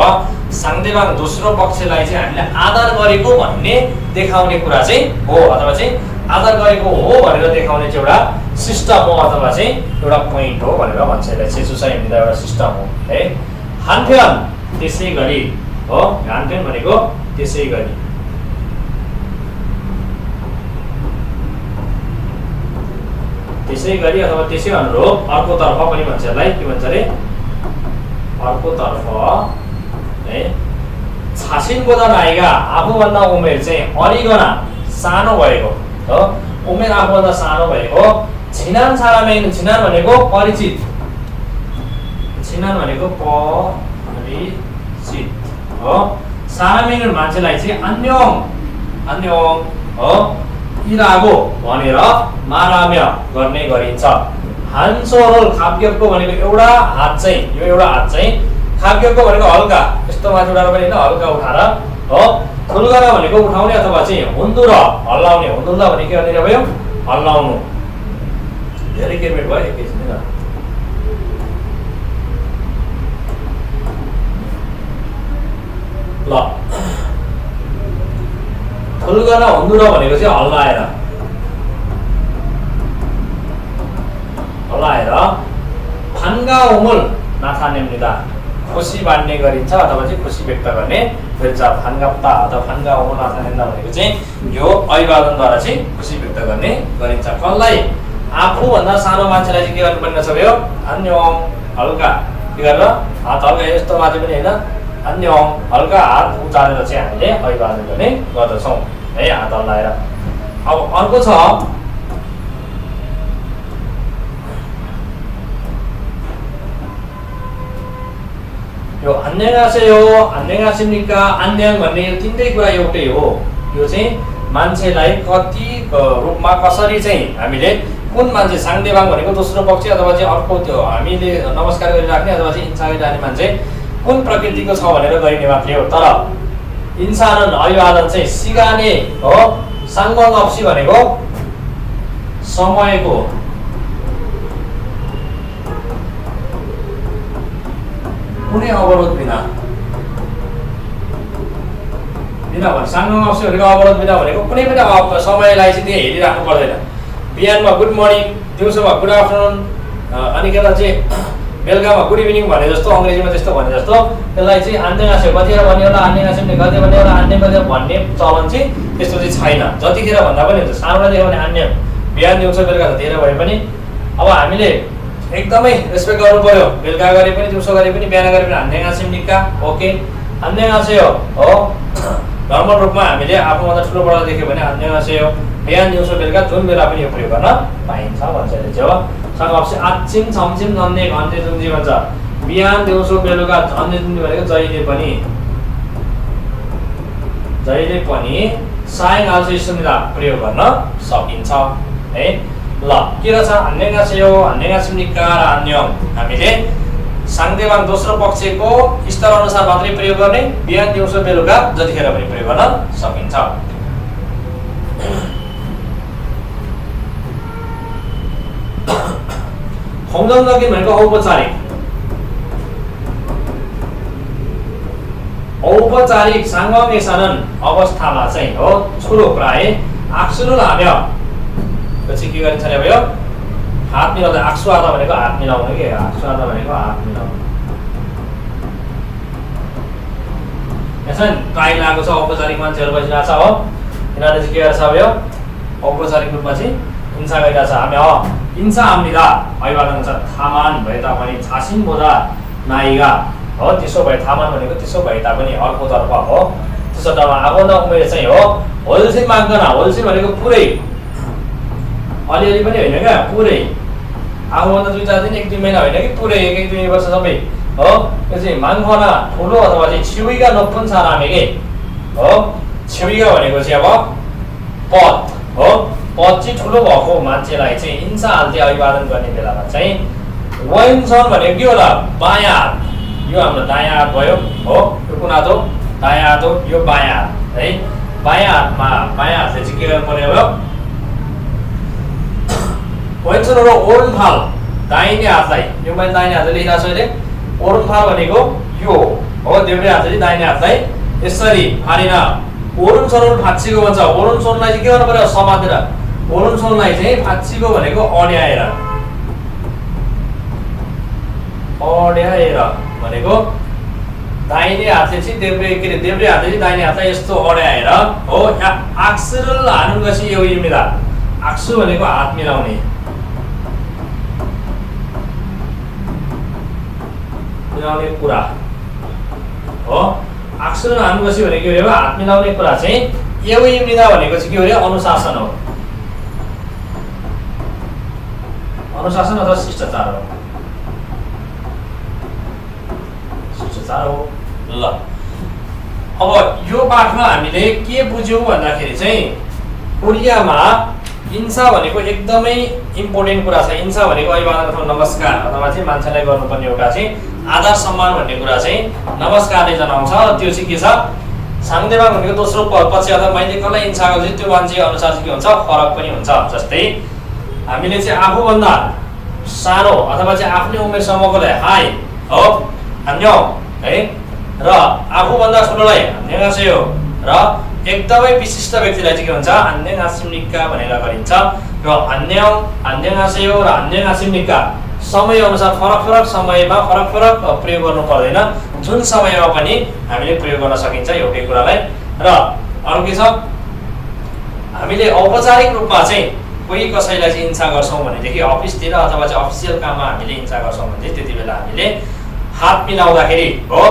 सांगदेवाङ दोस्रो पक्षलाई चाहिँ हामीले आदर गरेको भन्ने देखाउने कुरा चाहिँ हो अथवा चाहिँ आदर गरेको हो भनेर देखाउने चाहिँ एउटा सिस्टम हो अथवा चाहिँ एउटा पोइन्ट हो भनेर भन्छ यसलाई छेसुसाइमिदा एउटा सिस्टम हो है हान्थेन त्यसै गरी हो हान्थेन भनेको त्यसै गरी त्यसै गरी अथवा त्यसै अनुरूप अर्कोतर्फ पनि भन्छ यसलाई के भन्छ रे अर्कोतर्फ है छासिन गोदा नाइगा आफूभन्दा उमेर चाहिँ अलिकन सानो भएको हो उमेर आफूभन्दा सानो भएको छिनान सारामेन छिनान भनेको परिचित छिनान भनेको परिचित हो सारामेन मान्छेलाई चाहिँ अन्यङ हो इरागो भनेर माराम्य गर्ने गरिन्छ हान्सोरोल खाब्यको भनेको एउटा हात चाहिँ यो एउटा हात चाहिँ खाब्यको भनेको हल्का यस्तो माथि उठाएर पनि हैन हल्का उठाएर हो ठुलगरा भनेको उठाउने अथवा चाहिँ हुन्दुर हल्लाउने हुन्दुल्दा भने के गर्ने भयो हल्लाउनु धेरै केर्मेट भयो एकैछिन हैन ल ठुलगरा हुन्दुर भनेको चाहिँ हल्लाएर फान्गा उमुल नाथानेम्निदा खुसी बाँड्ने गरिन्छ अथवा चाहिँ खुसी व्यक्त गर्ने गरिन्छ फान्गाप्ता अथवा फान्गा उमुल नाथानेम्दा भनेको चाहिँ यो अभिवादनद्वारा चाहिँ खुसी व्यक्त गर्ने गरिन्छ कसलाई आफूभन्दा सानो मान्छेलाई चाहिँ के गर्नुपर्ने छ यो अन्यङ हल्का के गरेर हात हल्का यस्तो माथि पनि होइन अन्यङ हल्का हात उचालेर चाहिँ हामीले अभिवादन गर्ने गर्दछौँ है हात हल्लाएर अब अर्को छ यो अन्यगासेयो अन्यगासिनिका अन्यङ भन्ने यो तीनटै कुरा एउटै हो यो चाहिँ मान्छेलाई कति रूपमा कसरी चाहिँ हामीले कुन मान्छे सांगदेवाङ भनेको दोस्रो पक्ष अथवा चाहिँ अर्को त्यो हामीले नमस्कार गरिराख्ने अथवा चाहिँ हिंसा गरिराख्ने मान्छे कुन प्रकृतिको छ भनेर गरिने मात्रै हो तर इन्सानन अभिवादन चाहिँ सिगाने हो सांगवाङ अप्सी भनेको समयको कुनै अवरोध बिना भने साङ्गम अवश्य भनेको अवरोध बिना भनेको कुनै पनि समयलाई चाहिँ त्यहाँ हेरिराख्नु पर्दैन। बिहानमा गुड मर्निङ, दिउँसोमा गुड आफ्टरनुन, अनि के भन्छ बेलुकामा गुड इभिनिङ भने जस्तो अङ्ग्रेजीमा त्यस्तो भने जस्तो त्यसलाई चाहिँ आन्देगासे कतिखेर भन्ने होला, आन्देगासे कति भन्ने होला, आन्ने कति भन्ने चलन चाहिँ त्यस्तो चाहिँ छैन। जतिखेर भन्दा पनि हुन्छ। सानोलाई देख्यो भने आन्ने बिहान दिउँसो बेलुका जतिखेर भए पनि अब हामीले एकदमै रेस्पेक्ट गर्नु पर्यो। बेलुका गरे पनि, दिउँसो गरे पनि, बिहान गरे पनि आन्देगासे निक्का ओके आन्देगासे हो। नर्मल रूपमा हामीले आफूभन्दा ठुलो बडा देख्यो भने आन्देगासे हो। बिहान दिउँसो बेलुका जुन बेला पनि यो प्रयोग गर्न पाइन्छ भन्छ यसले चाहिँ हो। सँगै आच्छिम छमछिम झन्डे घन्टे जुन्जी भन्छ। बिहान दिउँसो बेलुका झन्डे जुन्जी भनेको जहिले पनि सायङ्काल सुनिदा प्रयोग गर्न सकिन्छ है। ल के रहेछ अन्यगासेयो, अन्यगासिमनिका र अन्यम हामीले साङ्देवाङ दोस्रो पक्षको स्तर अनुसार मात्रै प्रयोग गर्ने, बिहान दिउँसो बेलुका जतिखेर पनि प्रयोग गर्न सकिन्छ। 홍정적인 भनेको औपचारिक 상황에서는 अवस्थामा चाहिँ हो 주로 प्राय 악수를 하며 그치 के गरिन्छ भने भयो हात मिलाउँदा 악수하다 भनेको हात मिलाउनु के 악수하다 भनेको हात मिलाउनु। यसमा प्राय लागेको छ औपचारिक मान्छेहरु बसिरहेछ हो। यिनीहरुले चाहिँ के गर्छ भयो औपचारिक रूपमा चाहिँ हिंसा गरिरहेछ। हामी 인사합니다. अभिवादन छ थामान भए तापनि छासिन보다 나이가 हो त्यसो भए थामान भनेको त्यसो भए तापनि अर्कोतर्फ हो। त्यसोमा आफन्त उमेर चाहिँ हो होलसेल माग्दैन। होलसेल भनेको पुरै अलिअलि पनि होइन क्या पुरै आफूभन्दा 2-4 दिन 1-2 महिना होइन कि पुरै 1-2 वर्ष सबै हो। त्यो चाहिँ माग्न ठुलो अथवा चाहिँ छिउइका नपुन सारामेके हो। छिउइका भनेको चाहिँ अब पद हो। पद चाहिँ ठुलो भएको मान्छेलाई चाहिँ हिंसा हाल्थे अभिवादन गर्ने बेलामा चाहिँ वैनसन भनेको के होला बायाँ हात। यो हाम्रो दायाँ हात भयो हो। यो कुन हात हो दायाँ हात हो। यो बायाँ हात है। बायाँ हातले चाहिँ के गर्नु पर्ने भयो वैनसन र ओर्नफाल दाहिने हातलाई यो मैले दाहिने हातले लेखिरहेको छु अहिले। ओर्नफाल भनेको यो हो। देब्रे हातले चाहिँ दाहिने हातलाई यसरी फालिन ओरुनसोरुन फाँच्चिएको भन्छ। ओरुनसोरुनलाई चाहिँ के गर्नु पर्यो समातेर। ओरुनसोरुनलाई चाहिँ फाँच्चिएको भनेको अड्याएर भनेको दाहिने हातले चाहिँ देब्रे हातले चाहिँ दाहिने हातलाई यस्तो अड्याएर हो। आक्सुरल हानुगसी यो मिला आक्सु भनेको हात मिलाउने कुरा हो। आक्सुरल हानुगसी भनेको के हो हात मिलाउने कुरा चाहिँ एउटै मृदा भनेको चाहिँ के हो रे अनुशासन हो। अनुशासन अथवा शिष्टाचार हो। शिष्टाचार हो। ल अब यो पाठमा हामीले के बुझ्यौं भन्दाखेरि चाहिँ कोरियामा हिंसा भनेको एकदमै इम्पोर्टेन्ट कुरा छ। हिंसा भनेको अभिवादन अथवा नमस्कार अथवा चाहिँ मान्छेलाई गर्नुपर्ने एउटा चाहिँ आदर सम्मान भन्ने कुरा चाहिँ नमस्कारले जनाउँछ। त्यो चाहिँ के छ साङ्देवाङ भनेको दोस्रो पक्ष अथवा मैले कसलाई हिंसा गर्छु त्यो मान्छे अनुसार चाहिँ के हुन्छ फरक पनि हुन्छ। जस्तै हामीले चाहिँ आफूभन्दा सानो अथवा चाहिँ आफ्नै उमेर समूहकोलाई हाई हो अन्य है र आफूभन्दा ठुलोलाई अन्यगासेयो र एकदमै विशिष्ट व्यक्तिलाई चाहिँ के हुन्छ अन्यगासिमनिका भनेर गरिन्छ। र अन्यगासेयो र अन्यगासिमनिका समय अनुसार फरक समयमा फरक प्रयोग गर्नु पर्दैन। जुन समयमा पनि हामीले प्रयोग गर्न सकिन्छ एउटै कुरालाई। र अरु के छ हामीले औपचारिक रूपमा चाहिँ कोही कसैलाई चाहिँ हिंसा गर्छौं भनेदेखि अफिसतिर अथवा चाहिँ अफिसियल काममा हामीले हिंसा गर्छौं भने त्यति बेला हामीले हात मिलाउँदाखेरि हो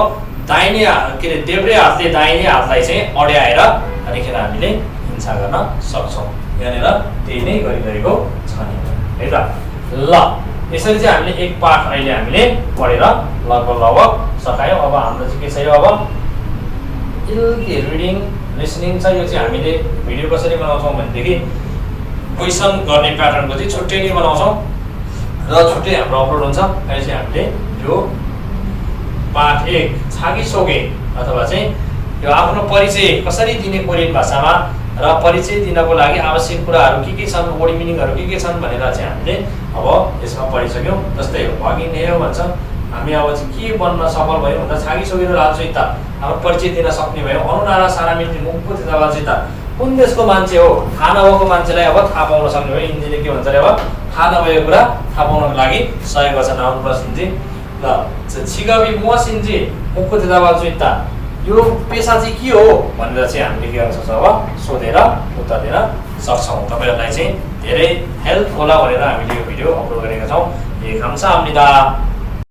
दाहिने के रे देब्रे हातले दाहिने हातलाई चाहिँ अड्याएर अनिखेर हामीले हिंसा गर्न सक्छौं। यहाँनिर त्यही नै गरिरहेको छ नि है त। ल यसरी चाहिँ हामीले एक पाठ अहिले हामीले पढेर लगभग सकायौं। अब हाम्रो चाहिँ के छ यो अब रिडिङ लिसनिङ छ। यो चाहिँ हामीले भिडियो कसरी बनाउँछौं भनेदेखि क्वेशन गर्ने प्याटर्नको चाहिँ छुट्टै नै बनाउँछौं र छुट्टै हाम्रो अपलोड हुन्छ। अहिले चाहिँ हामीले यो पाठ 1 छागिसोगे अथवा चाहिँ यो आफ्नो परिचय कसरी दिने कोरियन भाषामा र परिचय दिनको लागि आवश्यक कुराहरू के छन् वर्ड मिनिङहरू के छन् भनेर चाहिँ हामीले अब यसमा पढिसक्यौं। जस्तै भगिनेयो भन्छ हामी अब चाहिँ के बन्न सफल भयौँ भन्दा छागिसकेर राजनीति हाम्रो परिचय दिन सक्ने भयौँ अनुनारा सारामिति मुक्को थिता राजनीति कुन देशको मान्छे हो थाहा नभएको मान्छेलाई अब थाहा पाउन सक्ने भयो हिन्दीले के भन्छ अरे अब थाहा नभएको कुरा थाहा पाउनको लागि सहयोग गर्छ नाउन प्लस हिन्दी ल छिगबी मोसिन्जी मुक्को थिता राजनीति यो पेसा चाहिँ के हो भनेर चाहिँ हामीले के गर्न सक्छौँ अब सोधेर उत्तर दिन सक्छौँ तपाईँहरूलाई चाहिँ धेरै हेल्प होला भनेर हामीले यो भिडियो अपलोड गरेका छौँ। 감사합니다।